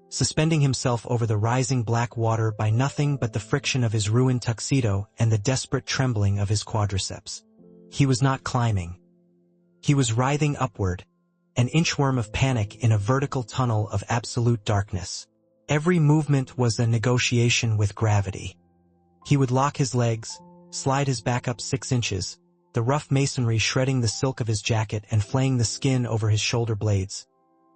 suspending himself over the rising black water by nothing but the friction of his ruined tuxedo and the desperate trembling of his quadriceps. He was not climbing. He was writhing upward, an inchworm of panic in a vertical tunnel of absolute darkness. Every movement was a negotiation with gravity. He would lock his legs, slide his back up 6 inches, the rough masonry shredding the silk of his jacket and flaying the skin over his shoulder blades,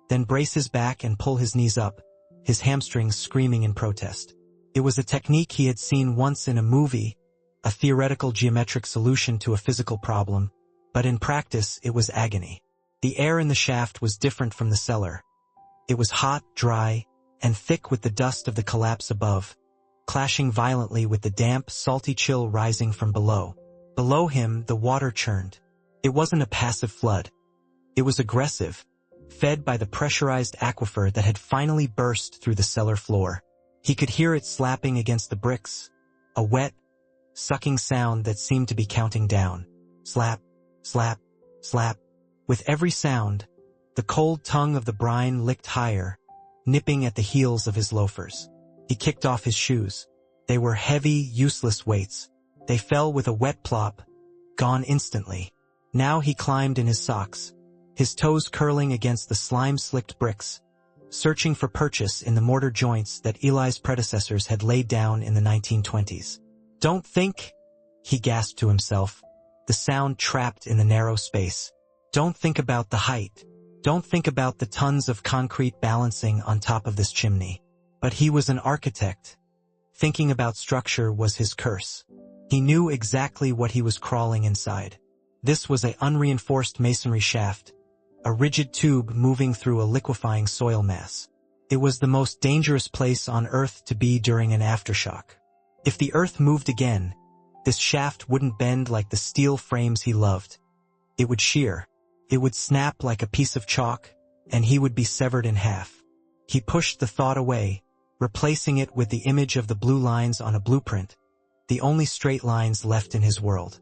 then brace his back and pull his knees up, his hamstrings screaming in protest. It was a technique he had seen once in a movie, a theoretical geometric solution to a physical problem, but in practice it was agony. The air in the shaft was different from the cellar. It was hot, dry, and thick with the dust of the collapse above, clashing violently with the damp, salty chill rising from below. Below him, the water churned. It wasn't a passive flood. It was aggressive, fed by the pressurized aquifer that had finally burst through the cellar floor. He could hear it slapping against the bricks, a wet, sucking sound that seemed to be counting down. Slap, slap, slap. With every sound, the cold tongue of the brine licked higher, nipping at the heels of his loafers. He kicked off his shoes. They were heavy, useless weights. They fell with a wet plop, gone instantly. Now he climbed in his socks, his toes curling against the slime-slicked bricks, searching for purchase in the mortar joints that Eli's predecessors had laid down in the 1920s. Don't think, he gasped to himself, the sound trapped in the narrow space. Don't think about the height. Don't think about the tons of concrete balancing on top of this chimney. But he was an architect. Thinking about structure was his curse. He knew exactly what he was crawling inside. This was an unreinforced masonry shaft, a rigid tube moving through a liquefying soil mass. It was the most dangerous place on Earth to be during an aftershock. If the Earth moved again, this shaft wouldn't bend like the steel frames he loved. It would shear. It would snap like a piece of chalk, and he would be severed in half. He pushed the thought away, replacing it with the image of the blue lines on a blueprint, the only straight lines left in his world.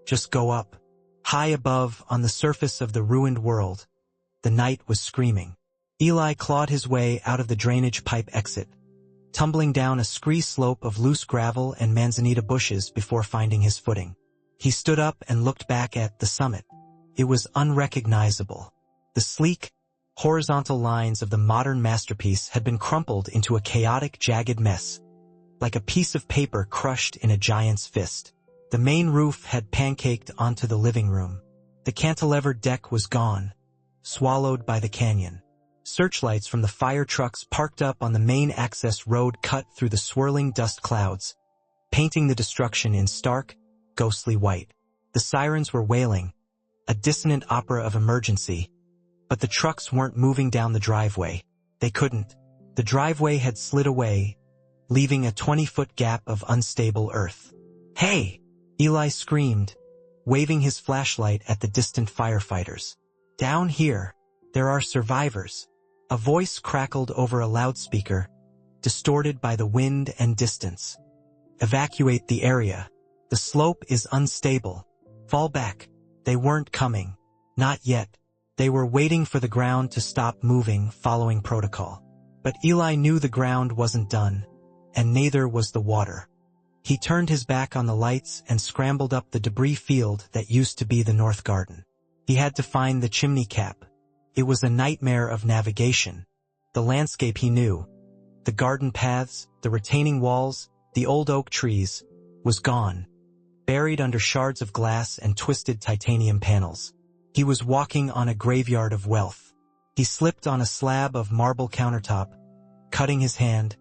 Just go up. High above, on the surface of the ruined world, the night was screaming. Eli clawed his way out of the drainage pipe exit, tumbling down a scree slope of loose gravel and manzanita bushes before finding his footing. He stood up and looked back at the summit. It was unrecognizable. The sleek, Horizontal lines of the modern masterpiece had been crumpled into a chaotic, jagged mess, like a piece of paper crushed in a giant's fist. The main roof had pancaked onto the living room. The cantilevered deck was gone, swallowed by the canyon. Searchlights from the fire trucks parked up on the main access road cut through the swirling dust clouds, painting the destruction in stark, ghostly white. The sirens were wailing, a dissonant opera of emergency, but the trucks weren't moving down the driveway. They couldn't. The driveway had slid away, leaving a 20-foot gap of unstable earth. "Hey!" Eli screamed, waving his flashlight at the distant firefighters. "Down here, there are survivors." A voice crackled over a loudspeaker, distorted by the wind and distance. "Evacuate the area. The slope is unstable. Fall back." They weren't coming. Not yet. They were waiting for the ground to stop moving, following protocol. But Eli knew the ground wasn't done, and neither was the water. He turned his back on the lights and scrambled up the debris field that used to be the north garden. He had to find the chimney cap. It was a nightmare of navigation. The landscape he knew, the garden paths, the retaining walls, the old oak trees, was gone, buried under shards of glass and twisted titanium panels. He was walking on a graveyard of wealth. He slipped on a slab of marble countertop, cutting his hand,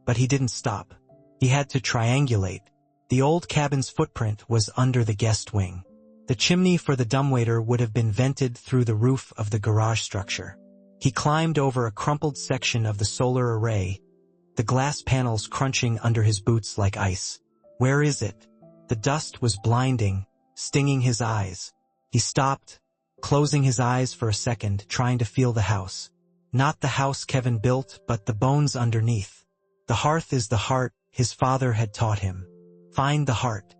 but he didn't stop. He had to triangulate. The old cabin's footprint was under the guest wing. The chimney for the dumbwaiter would have been vented through the roof of the garage structure. He climbed over a crumpled section of the solar array, the glass panels crunching under his boots like ice. Where is it? The dust was blinding, stinging his eyes. He stopped, closing his eyes for a second, trying to feel the house. Not the house Kevin built, but the bones underneath. The hearth is the heart, his father had taught him. Find the heart.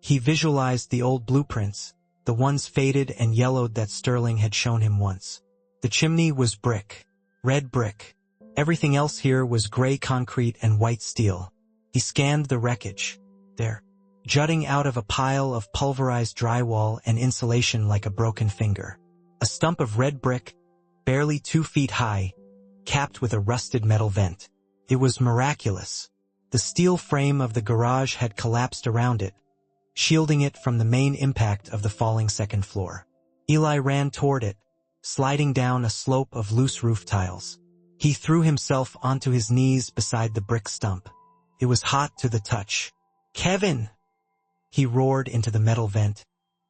He visualized the old blueprints, the ones faded and yellowed that Sterling had shown him once. The chimney was brick, red brick. Everything else here was gray concrete and white steel. He scanned the wreckage. There, jutting out of a pile of pulverized drywall and insulation like a broken finger. A stump of red brick, barely 2 feet high, capped with a rusted metal vent. It was miraculous. The steel frame of the garage had collapsed around it, shielding it from the main impact of the falling second floor. Eli ran toward it, sliding down a slope of loose roof tiles. He threw himself onto his knees beside the brick stump. It was hot to the touch. "Kevin!" He roared into the metal vent,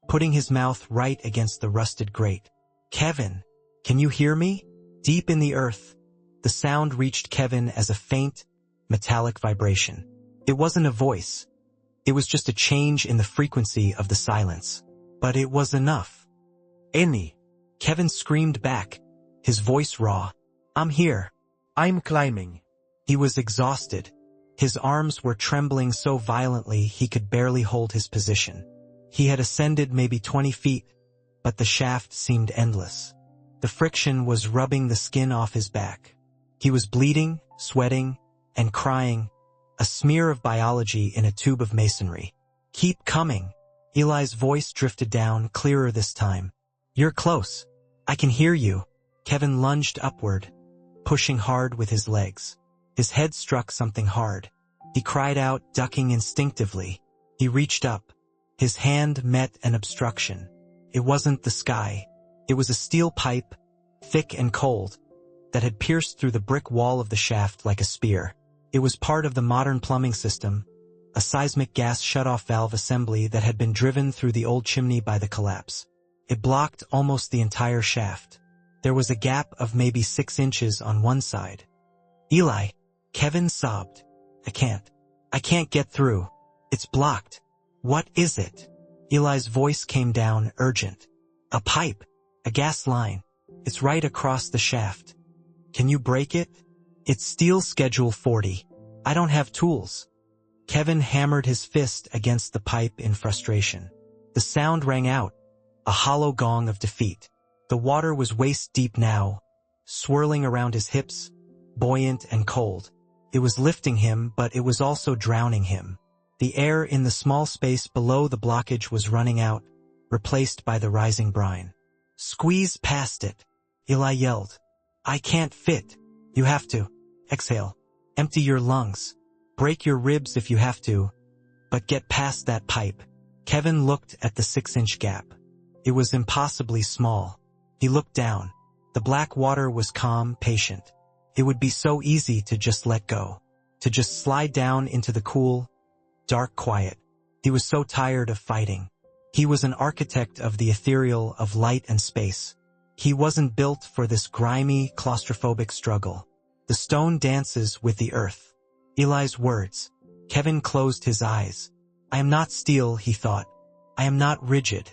putting his mouth right against the rusted grate. "Kevin, can you hear me?" Deep in the earth, the sound reached Kevin as a faint, metallic vibration. It wasn't a voice. It was just a change in the frequency of the silence. But it was enough. "Annie." Kevin screamed back, his voice raw. "I'm here." "I'm climbing." He was exhausted. His arms were trembling so violently he could barely hold his position. He had ascended maybe 20 feet, but the shaft seemed endless. The friction was rubbing the skin off his back. He was bleeding, sweating, and crying, a smear of biology in a tube of masonry. "Keep coming." Eli's voice drifted down, clearer this time. "You're close. I can hear you." Kevin lunged upward, pushing hard with his legs. His head struck something hard. He cried out, ducking instinctively. He reached up. His hand met an obstruction. It wasn't the sky. It was a steel pipe, thick and cold, that had pierced through the brick wall of the shaft like a spear. It was part of the modern plumbing system, a seismic gas shutoff valve assembly that had been driven through the old chimney by the collapse. It blocked almost the entire shaft. There was a gap of maybe 6 inches on one side. "Eli," Kevin sobbed. I can't get through. It's blocked." "What is it?" Eli's voice came down, urgent. "A pipe. A gas line. It's right across the shaft. Can you break it?" "It's steel schedule 40. I don't have tools." Kevin hammered his fist against the pipe in frustration. The sound rang out, a hollow gong of defeat. The water was waist-deep now, swirling around his hips, buoyant and cold. It was lifting him, but it was also drowning him. The air in the small space below the blockage was running out, replaced by the rising brine. "Squeeze past it," Eli yelled. I can't fit. You have to. Exhale. Empty your lungs. Break your ribs if you have to. But get past that pipe. Kevin looked at the 6-inch gap. It was impossibly small. He looked down. The black water was calm, patient. It would be so easy to just let go. To just slide down into the cool, dark quiet. He was so tired of fighting. He was an architect of the ethereal, of light and space. He wasn't built for this grimy, claustrophobic struggle. The stone dances with the earth. Eli's words. Kevin closed his eyes. I am not steel, he thought. I am not rigid.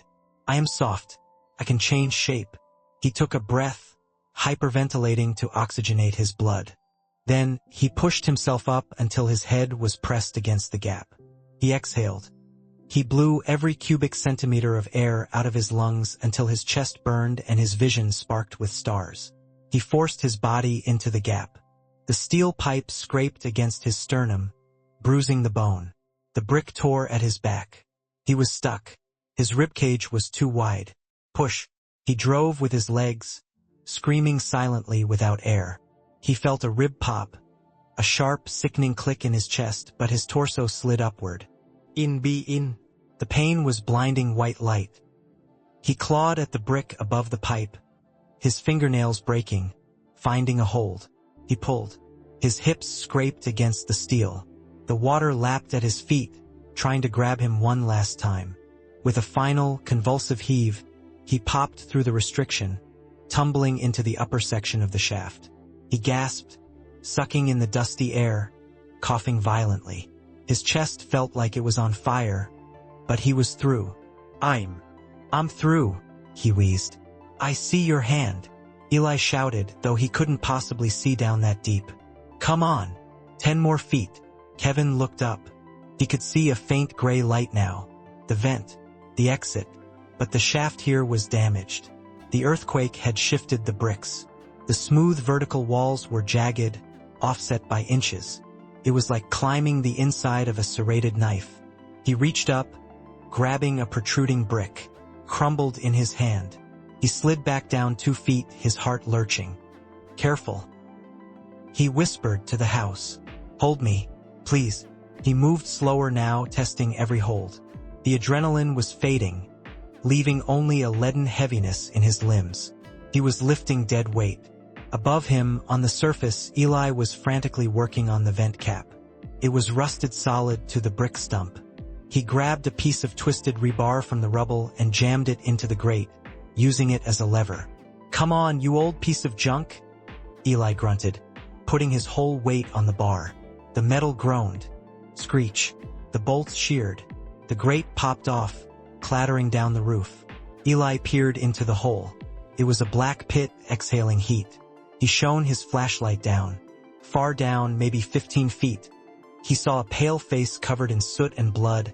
I am soft. I can change shape. He took a breath, hyperventilating to oxygenate his blood. Then, he pushed himself up until his head was pressed against the gap. He exhaled. He blew every cubic centimeter of air out of his lungs until his chest burned and his vision sparked with stars. He forced his body into the gap. The steel pipe scraped against his sternum, bruising the bone. The brick tore at his back. He was stuck. His ribcage was too wide. Push. He drove with his legs, screaming silently without air. He felt a rib pop, a sharp, sickening click in his chest, but his torso slid upward. In. The pain was blinding white light. He clawed at the brick above the pipe, his fingernails breaking, finding a hold. He pulled. His hips scraped against the steel. The water lapped at his feet, trying to grab him one last time. With a final, convulsive heave, he popped through the restriction, tumbling into the upper section of the shaft. He gasped, sucking in the dusty air, coughing violently. His chest felt like it was on fire, but he was through. I'm through, he wheezed. I see your hand, Eli shouted, though he couldn't possibly see down that deep. Come on. 10 more feet. Kevin looked up. He could see a faint gray light now. The vent. The exit. But the shaft here was damaged. The earthquake had shifted the bricks. The smooth vertical walls were jagged, offset by inches. It was like climbing the inside of a serrated knife. He reached up, grabbing a protruding brick, crumbled in his hand. He slid back down 2 feet, his heart lurching. Careful. He whispered to the house. Hold me, please. He moved slower now, testing every hold. The adrenaline was fading, leaving only a leaden heaviness in his limbs. He was lifting dead weight. Above him, on the surface, Eli was frantically working on the vent cap. It was rusted solid to the brick stump. He grabbed a piece of twisted rebar from the rubble and jammed it into the grate, using it as a lever. Come on, you old piece of junk, Eli grunted, putting his whole weight on the bar. The metal groaned. Screech. The bolts sheared. The grate popped off, clattering down the roof. Eli peered into the hole. It was a black pit exhaling heat. He shone his flashlight down. Far down, maybe 15 feet, he saw a pale face covered in soot and blood,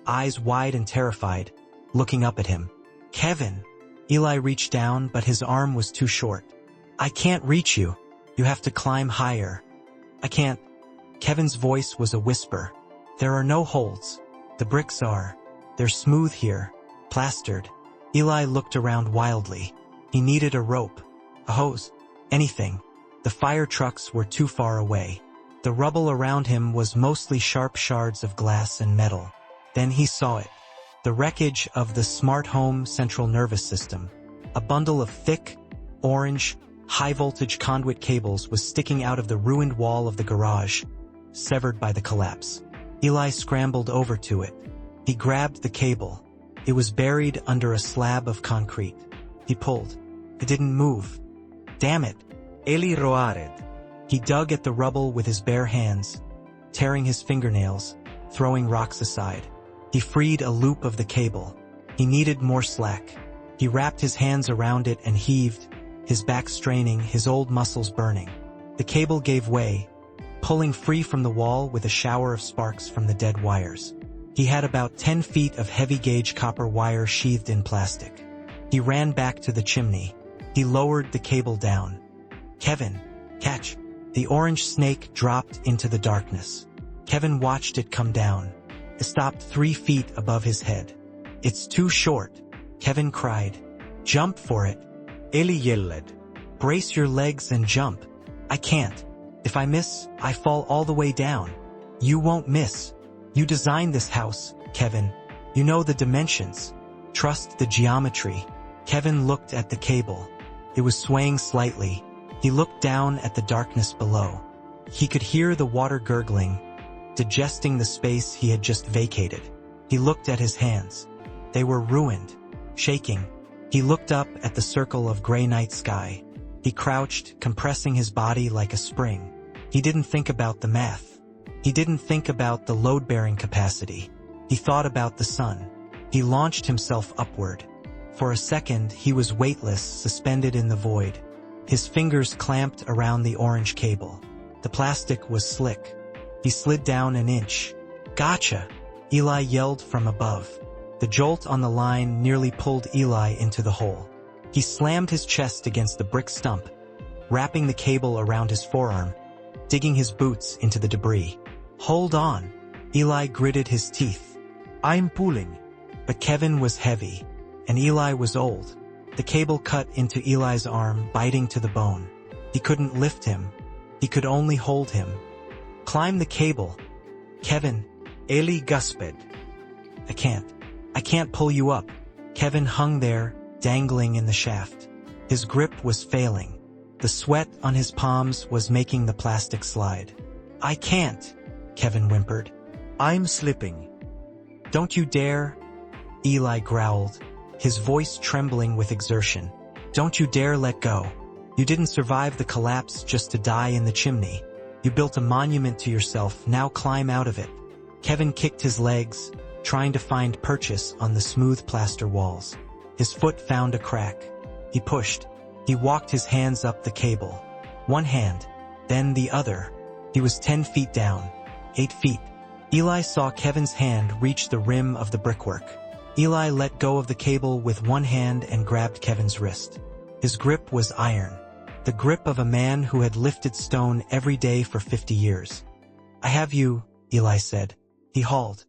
eyes wide and terrified, looking up at him. Kevin! Eli reached down, but his arm was too short. I can't reach you. You have to climb higher. I can't. Kevin's voice was a whisper. There are no holes. The bricks are. They're smooth here, plastered. Eli looked around wildly. He needed a rope, a hose, anything. The fire trucks were too far away. The rubble around him was mostly sharp shards of glass and metal. Then he saw it. The wreckage of the smart home central nervous system. A bundle of thick, orange, high-voltage conduit cables was sticking out of the ruined wall of the garage, severed by the collapse. Eli scrambled over to it. He grabbed the cable. It was buried under a slab of concrete. He pulled. It didn't move. Damn it. Eli roared. He dug at the rubble with his bare hands, tearing his fingernails, throwing rocks aside. He freed a loop of the cable. He needed more slack. He wrapped his hands around it and heaved, his back straining, his old muscles burning. The cable gave way, pulling free from the wall with a shower of sparks from the dead wires. He had about 10 feet of heavy-gauge copper wire sheathed in plastic. He ran back to the chimney. He lowered the cable down. Kevin, catch! The orange snake dropped into the darkness. Kevin watched it come down. It stopped 3 feet above his head. It's too short, Kevin cried. Jump for it, Eli yelled. Brace your legs and jump. I can't. If I miss, I fall all the way down. You won't miss. You designed this house, Kevin. You know the dimensions. Trust the geometry. Kevin looked at the cable. It was swaying slightly. He looked down at the darkness below. He could hear the water gurgling, digesting the space he had just vacated. He looked at his hands. They were ruined, shaking. He looked up at the circle of gray night sky. He crouched, compressing his body like a spring. He didn't think about the math. He didn't think about the load-bearing capacity. He thought about the sun. He launched himself upward. For a second, he was weightless, suspended in the void. His fingers clamped around the orange cable. The plastic was slick. He slid down an inch. Gotcha! Eli yelled from above. The jolt on the line nearly pulled Eli into the hole. He slammed his chest against the brick stump, wrapping the cable around his forearm, digging his boots into the debris. Hold on. Eli gritted his teeth. I'm pulling. But Kevin was heavy, and Eli was old. The cable cut into Eli's arm, biting to the bone. He couldn't lift him. He could only hold him. Climb the cable. Kevin. Eli gasped. I can't pull you up. Kevin hung there, dangling in the shaft. His grip was failing. The sweat on his palms was making the plastic slide. I can't, Kevin whimpered. I'm slipping. Don't you dare, Eli growled, his voice trembling with exertion. Don't you dare let go. You didn't survive the collapse just to die in the chimney. You built a monument to yourself, now climb out of it. Kevin kicked his legs, trying to find purchase on the smooth plaster walls. His foot found a crack. He pushed. He walked his hands up the cable. One hand, then the other. He was 10 feet down, 8 feet. Eli saw Kevin's hand reach the rim of the brickwork. Eli let go of the cable with one hand and grabbed Kevin's wrist. His grip was iron, the grip of a man who had lifted stone every day for 50 years. I have you, Eli said. He hauled.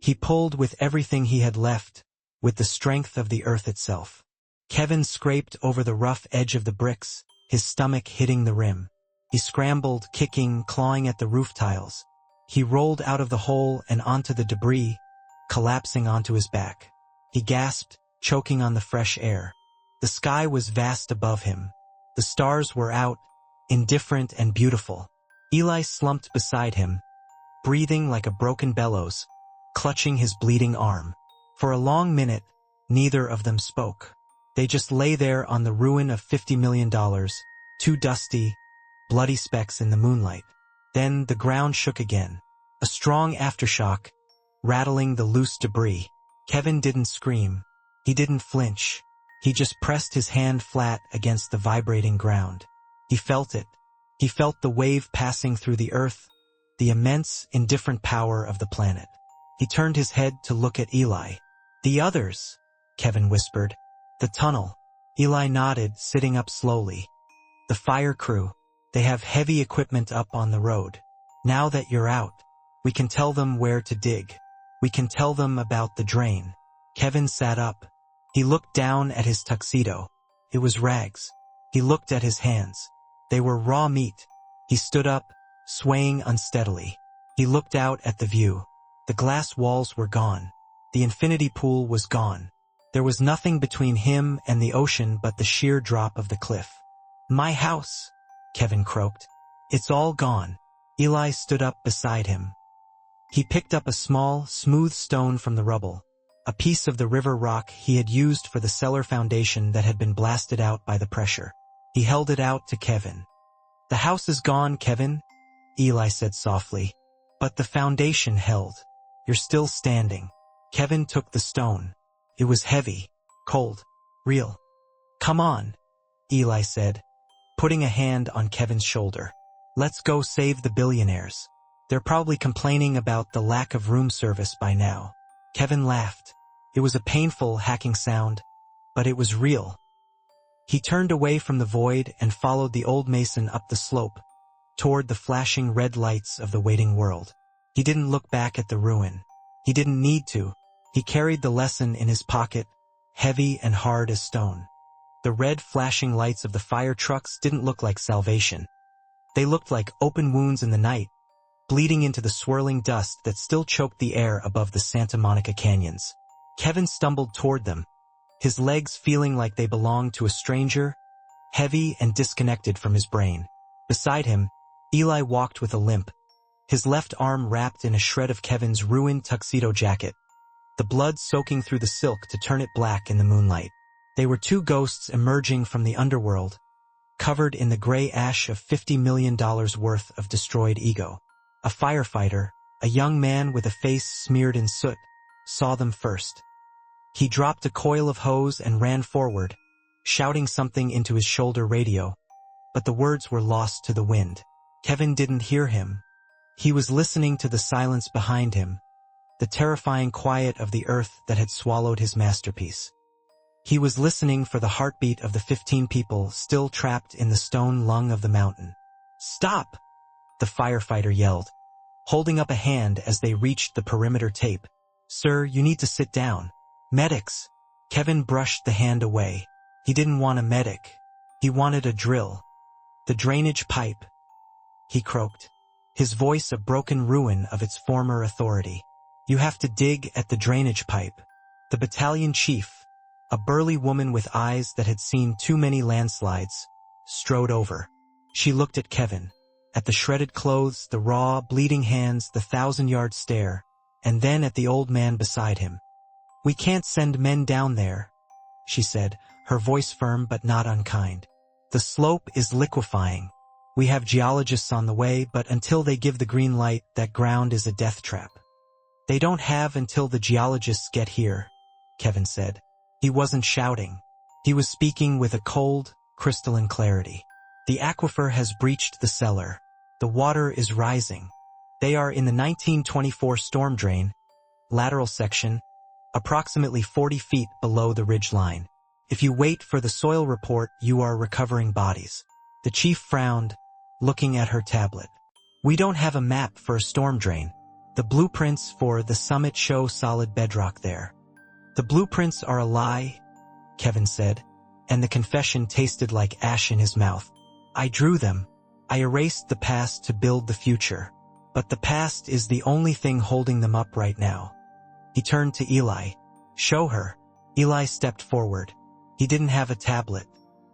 He pulled with everything he had left, with the strength of the earth itself. Kevin scraped over the rough edge of the bricks, his stomach hitting the rim. He scrambled, kicking, clawing at the roof tiles. He rolled out of the hole and onto the debris, collapsing onto his back. He gasped, choking on the fresh air. The sky was vast above him. The stars were out, indifferent and beautiful. Eli slumped beside him, breathing like a broken bellows, clutching his bleeding arm. For a long minute, neither of them spoke. They just lay there on the ruin of $50 million, two dusty, bloody specks in the moonlight. Then the ground shook again, a strong aftershock, rattling the loose debris. Kevin didn't scream. He didn't flinch. He just pressed his hand flat against the vibrating ground. He felt it. He felt the wave passing through the earth, the immense, indifferent power of the planet. He turned his head to look at Eli. The others, Kevin whispered. The tunnel. Eli nodded, sitting up slowly. The fire crew. They have heavy equipment up on the road. Now that you're out, we can tell them where to dig. We can tell them about the drain. Kevin sat up. He looked down at his tuxedo. It was rags. He looked at his hands. They were raw meat. He stood up, swaying unsteadily. He looked out at the view. The glass walls were gone. The infinity pool was gone. There was nothing between him and the ocean but the sheer drop of the cliff. My house, Kevin croaked. It's all gone. Eli stood up beside him. He picked up a small, smooth stone from the rubble, a piece of the river rock he had used for the cellar foundation that had been blasted out by the pressure. He held it out to Kevin. The house is gone, Kevin, Eli said softly. But the foundation held. You're still standing. Kevin took the stone. It was heavy, cold, real. Come on, Eli said, putting a hand on Kevin's shoulder. Let's go save the billionaires. They're probably complaining about the lack of room service by now. Kevin laughed. It was a painful, hacking sound, but it was real. He turned away from the void and followed the old mason up the slope, toward the flashing red lights of the waiting world. He didn't look back at the ruin. He didn't need to. He carried the lesson in his pocket, heavy and hard as stone. The red flashing lights of the fire trucks didn't look like salvation. They looked like open wounds in the night, bleeding into the swirling dust that still choked the air above the Santa Monica canyons. Kevin stumbled toward them, his legs feeling like they belonged to a stranger, heavy and disconnected from his brain. Beside him, Eli walked with a limp, his left arm wrapped in a shred of Kevin's ruined tuxedo jacket, the blood soaking through the silk to turn it black in the moonlight. They were two ghosts emerging from the underworld, covered in the gray ash of $50 million worth of destroyed ego. A firefighter, a young man with a face smeared in soot, saw them first. He dropped a coil of hose and ran forward, shouting something into his shoulder radio, but the words were lost to the wind. Kevin didn't hear him. He was listening to the silence behind him, the terrifying quiet of the earth that had swallowed his masterpiece. He was listening for the heartbeat of the 15 people still trapped in the stone lung of the mountain. "Stop!" the firefighter yelled, holding up a hand as they reached the perimeter tape. "Sir, you need to sit down." "Medics!" Kevin brushed the hand away. He didn't want a medic. He wanted a drill. "The drainage pipe," he croaked, his voice a broken ruin of its former authority. "You have to dig at the drainage pipe." The battalion chief, a burly woman with eyes that had seen too many landslides, strode over. She looked at Kevin, at the shredded clothes, the raw, bleeding hands, the 1,000-yard stare, and then at the old man beside him. "We can't send men down there," she said, her voice firm but not unkind. "The slope is liquefying. We have geologists on the way, but until they give the green light, that ground is a death trap." "They don't have until the geologists get here," Kevin said. He wasn't shouting. He was speaking with a cold, crystalline clarity. "The aquifer has breached the cellar. The water is rising. They are in the 1924 storm drain, lateral section, approximately 40 feet below the ridge line. If you wait for the soil report, you are recovering bodies." The chief frowned, looking at her tablet. "We don't have a map for a storm drain. The blueprints for the summit show solid bedrock there." "The blueprints are a lie," Kevin said, and the confession tasted like ash in his mouth. "I drew them. I erased the past to build the future. But the past is the only thing holding them up right now." He turned to Eli. "Show her." Eli stepped forward. He didn't have a tablet.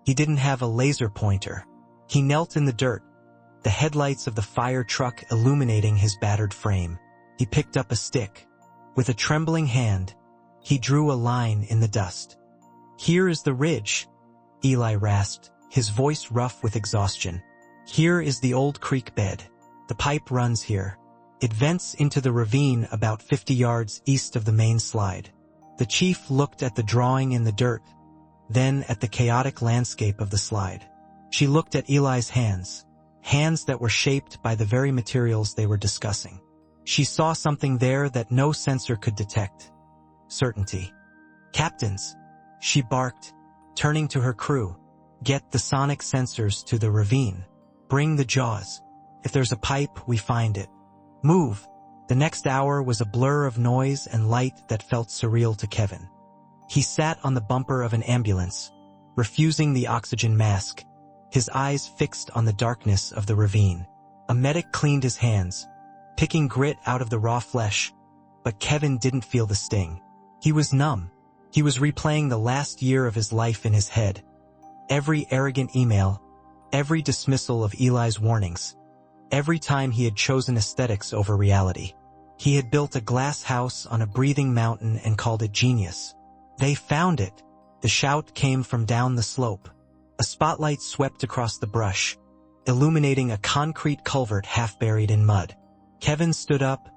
He didn't have a laser pointer. He knelt in the dirt, the headlights of the fire truck illuminating his battered frame. He picked up a stick. With a trembling hand, he drew a line in the dust. "Here is the ridge," Eli rasped, his voice rough with exhaustion. "Here is the old creek bed. The pipe runs here. It vents into the ravine about 50 yards east of the main slide." The chief looked at the drawing in the dirt, then at the chaotic landscape of the slide. She looked at Eli's hands, hands that were shaped by the very materials they were discussing. She saw something there that no sensor could detect. Certainty. "Captains," she barked, turning to her crew, "get the sonic sensors to the ravine. Bring the jaws. If there's a pipe, we find it. Move." The next hour was a blur of noise and light that felt surreal to Kevin. He sat on the bumper of an ambulance, refusing the oxygen mask, his eyes fixed on the darkness of the ravine. A medic cleaned his hands, picking grit out of the raw flesh, but Kevin didn't feel the sting. He was numb. He was replaying the last year of his life in his head. Every arrogant email, every dismissal of Eli's warnings, every time he had chosen aesthetics over reality. He had built a glass house on a breathing mountain and called it genius. "They found it!" The shout came from down the slope. A spotlight swept across the brush, illuminating a concrete culvert half buried in mud. Kevin stood up,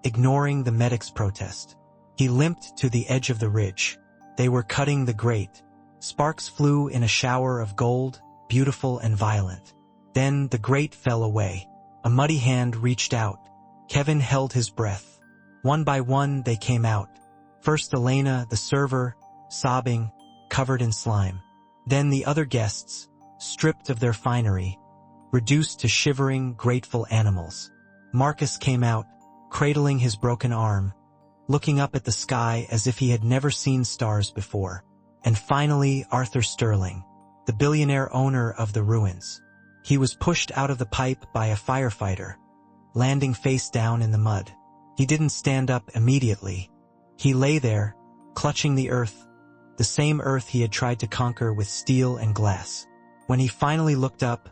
ignoring the medic's protest. He limped to the edge of the ridge. They were cutting the grate. Sparks flew in a shower of gold, beautiful and violent. Then the grate fell away. A muddy hand reached out. Kevin held his breath. One by one they came out. First Elena, the server, sobbing, covered in slime. Then the other guests, stripped of their finery, reduced to shivering, grateful animals. Marcus came out, cradling his broken arm, looking up at the sky as if he had never seen stars before. And finally, Arthur Sterling, the billionaire owner of the ruins. He was pushed out of the pipe by a firefighter, landing face down in the mud. He didn't stand up immediately. He lay there, clutching the earth, the same earth he had tried to conquer with steel and glass. When he finally looked up,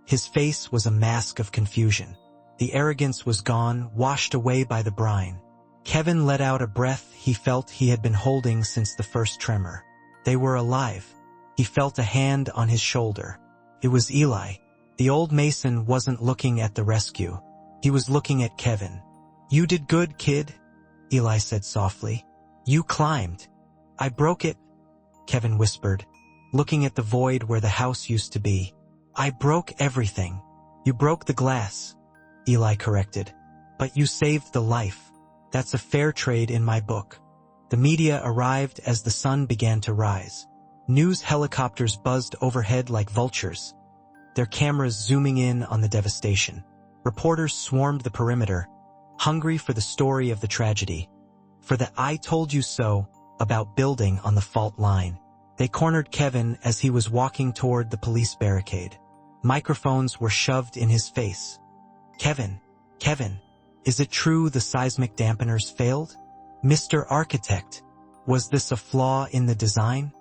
his face was a mask of confusion. The arrogance was gone, washed away by the brine. Kevin let out a breath he felt he had been holding since the first tremor. They were alive. He felt a hand on his shoulder. It was Eli. The old mason wasn't looking at the rescue. He was looking at Kevin. "You did good, kid," Eli said softly. "You climbed." "I broke it," Kevin whispered, looking at the void where the house used to be. "I broke everything." "You broke the glass," Eli corrected. "But you saved the life. That's a fair trade in my book." The media arrived as the sun began to rise. News helicopters buzzed overhead like vultures, their cameras zooming in on the devastation. Reporters swarmed the perimeter, hungry for the story of the tragedy, for the "I told you so" about building on the fault line. They cornered Kevin as he was walking toward the police barricade. Microphones were shoved in his face. Kevin, is it true the seismic dampeners failed? Mr. Architect, was this a flaw in the design?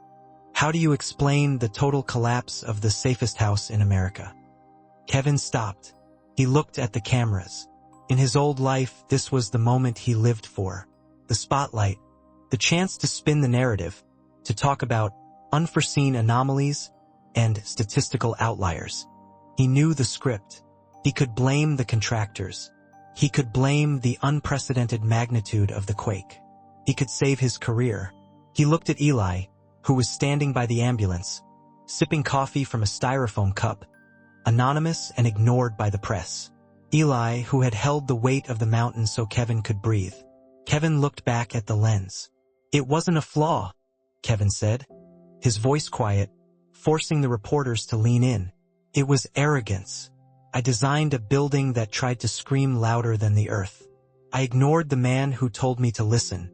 How do you explain the total collapse of the safest house in America?" Kevin stopped. He looked at the cameras. In his old life, this was the moment he lived for. The spotlight, the chance to spin the narrative, to talk about unforeseen anomalies and statistical outliers. He knew the script. He could blame the contractors. He could blame the unprecedented magnitude of the quake. He could save his career. He looked at Eli, who was standing by the ambulance, sipping coffee from a styrofoam cup, anonymous and ignored by the press. Eli, who had held the weight of the mountain so Kevin could breathe. Kevin looked back at the lens. "It wasn't a flaw," Kevin said, his voice quiet, forcing the reporters to lean in. "It was arrogance. I designed a building that tried to scream louder than the earth. I ignored the man who told me to listen."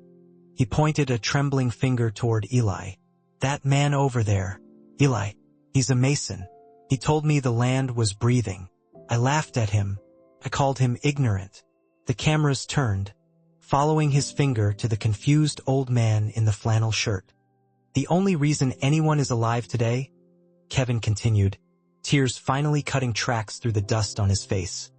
He pointed a trembling finger toward Eli. "That man over there. Eli, he's a mason. He told me the land was breathing. I laughed at him. I called him ignorant." The cameras turned, following his finger to the confused old man in the flannel shirt. "The only reason anyone is alive today," Kevin continued, tears finally cutting tracks through the dust on his face,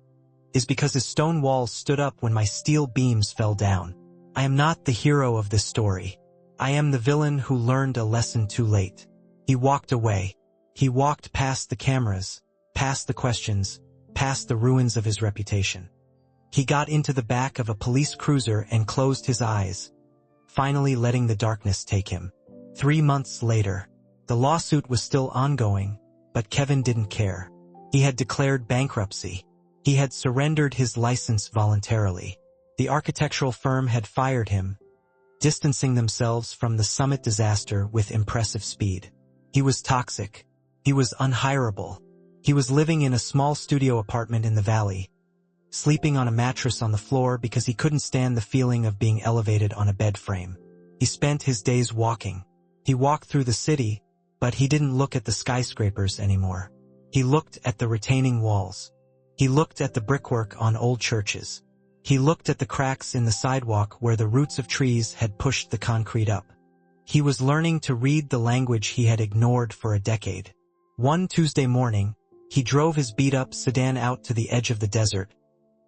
"is because his stone walls stood up when my steel beams fell down. I am not the hero of this story. I am the villain who learned a lesson too late." He walked away. He walked past the cameras, past the questions, past the ruins of his reputation. He got into the back of a police cruiser and closed his eyes, finally letting the darkness take him. 3 months later, the lawsuit was still ongoing, but Kevin didn't care. He had declared bankruptcy. He had surrendered his license voluntarily. The architectural firm had fired him, distancing themselves from the summit disaster with impressive speed. He was toxic. He was unhireable. He was living in a small studio apartment in the valley, sleeping on a mattress on the floor because he couldn't stand the feeling of being elevated on a bed frame. He spent his days walking. He walked through the city, but he didn't look at the skyscrapers anymore. He looked at the retaining walls. He looked at the brickwork on old churches. He looked at the cracks in the sidewalk where the roots of trees had pushed the concrete up. He was learning to read the language he had ignored for a decade. One Tuesday morning, he drove his beat-up sedan out to the edge of the desert,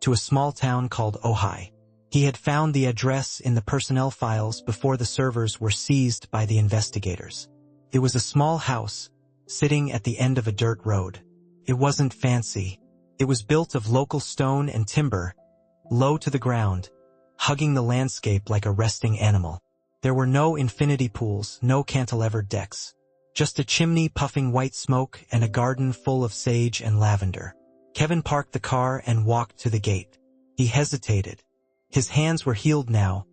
to a small town called Ojai. He had found the address in the personnel files before the servers were seized by the investigators. It was a small house, sitting at the end of a dirt road. It wasn't fancy. It was built of local stone and timber, low to the ground, hugging the landscape like a resting animal. There were no infinity pools, no cantilevered decks. Just a chimney puffing white smoke and a garden full of sage and lavender. Kevin parked the car and walked to the gate. He hesitated. His hands were healed now,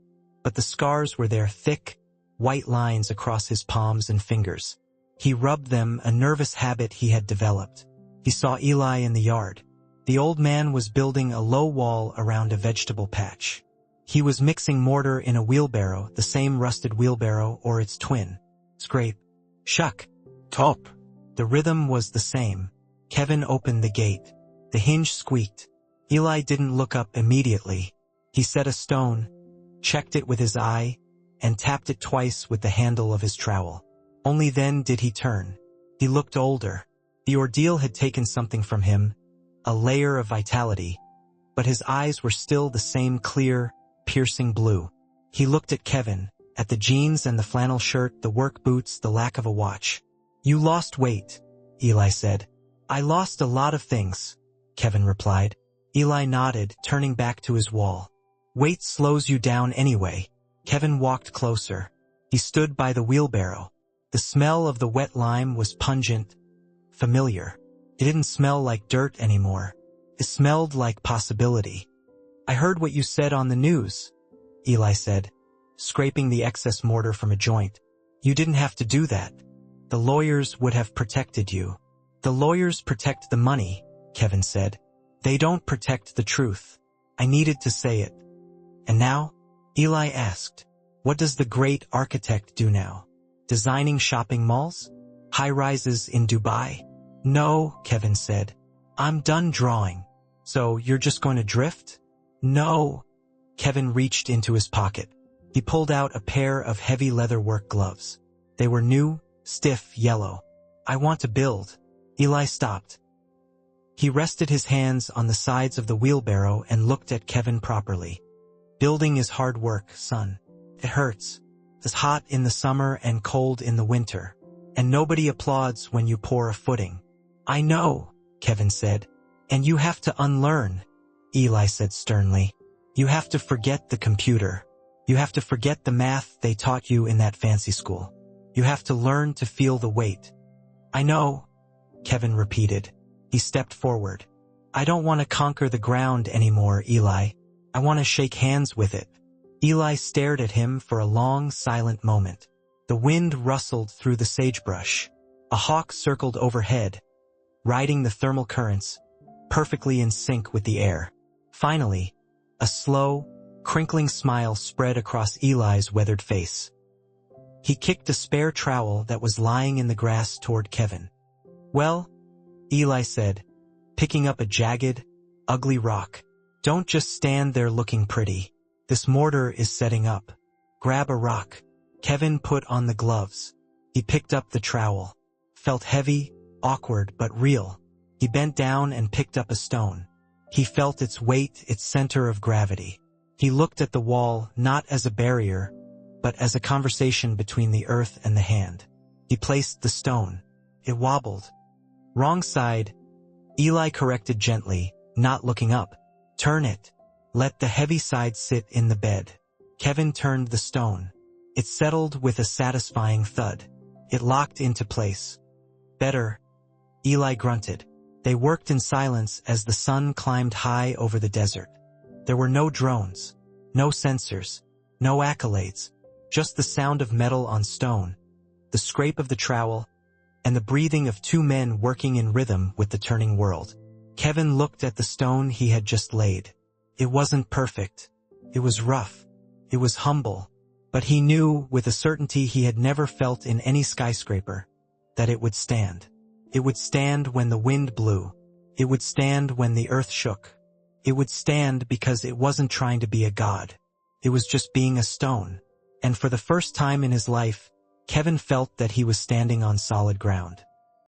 but the scars were there, thick, white lines across his palms and fingers. He rubbed them, a nervous habit he had developed. He saw Eli in the yard. The old man was building a low wall around a vegetable patch. He was mixing mortar in a wheelbarrow, the same rusted wheelbarrow or its twin. scrape, shuck. Top. The rhythm was the same. Kevin opened the gate. The hinge squeaked. Eli didn't look up immediately. He set a stone, checked it with his eye, and tapped it twice with the handle of his trowel. Only then did he turn. He looked older. The ordeal had taken something from him, a layer of vitality, but his eyes were still the same clear, piercing blue. He looked at Kevin, at the jeans and the flannel shirt, the work boots, the lack of a watch. "You lost weight," Eli said. "I lost a lot of things," Kevin replied. Eli nodded, turning back to his wall. "Weight slows you down anyway." Kevin walked closer. He stood by the wheelbarrow. The smell of the wet lime was pungent, familiar. It didn't smell like dirt anymore. It smelled like possibility. "I heard what you said on the news," Eli said, scraping the excess mortar from a joint. "You didn't have to do that. The lawyers would have protected you." "The lawyers protect the money," Kevin said. "They don't protect the truth." I needed to say it. "And now?" Eli asked. "What does the great architect do now? Designing shopping malls? High-rises in Dubai?" "No," Kevin said. "I'm done drawing." "So you're just going to drift?" "No." Kevin reached into his pocket. He pulled out a pair of heavy leatherwork gloves. They were new, stiff yellow. "I want to build." Eli stopped. He rested his hands on the sides of the wheelbarrow and looked at Kevin properly. "Building is hard work, son. It hurts. It's hot in the summer and cold in the winter. And nobody applauds when you pour a footing." "I know," Kevin said. "And you have to unlearn," Eli said sternly. "You have to forget the computer. You have to forget the math they taught you in that fancy school. You have to learn to feel the weight." "I know," Kevin repeated. He stepped forward. "I don't want to conquer the ground anymore, Eli. I want to shake hands with it." Eli stared at him for a long, silent moment. The wind rustled through the sagebrush. A hawk circled overhead, riding the thermal currents, perfectly in sync with the air. Finally, a slow, crinkling smile spread across Eli's weathered face. He kicked a spare trowel that was lying in the grass toward Kevin. "Well," Eli said, picking up a jagged, ugly rock, "don't just stand there looking pretty. This mortar is setting up. Grab a rock." Kevin put on the gloves. He picked up the trowel. Felt heavy, awkward, but real. He bent down and picked up a stone. He felt its weight, its center of gravity. He looked at the wall not as a barrier, but as a conversation between the earth and the hand. He placed the stone. It wobbled. "Wrong side," Eli corrected gently, not looking up. "Turn it. Let the heavy side sit in the bed." Kevin turned the stone. It settled with a satisfying thud. It locked into place. "Better," Eli grunted. They worked in silence as the sun climbed high over the desert. There were no drones, no sensors, no accolades, just the sound of metal on stone, the scrape of the trowel, and the breathing of two men working in rhythm with the turning world. Kevin looked at the stone he had just laid. It wasn't perfect. It was rough. It was humble. But he knew, with a certainty he had never felt in any skyscraper, that it would stand. It would stand when the wind blew. It would stand when the earth shook. It would stand because it wasn't trying to be a god. It was just being a stone. And for the first time in his life, Kevin felt that he was standing on solid ground.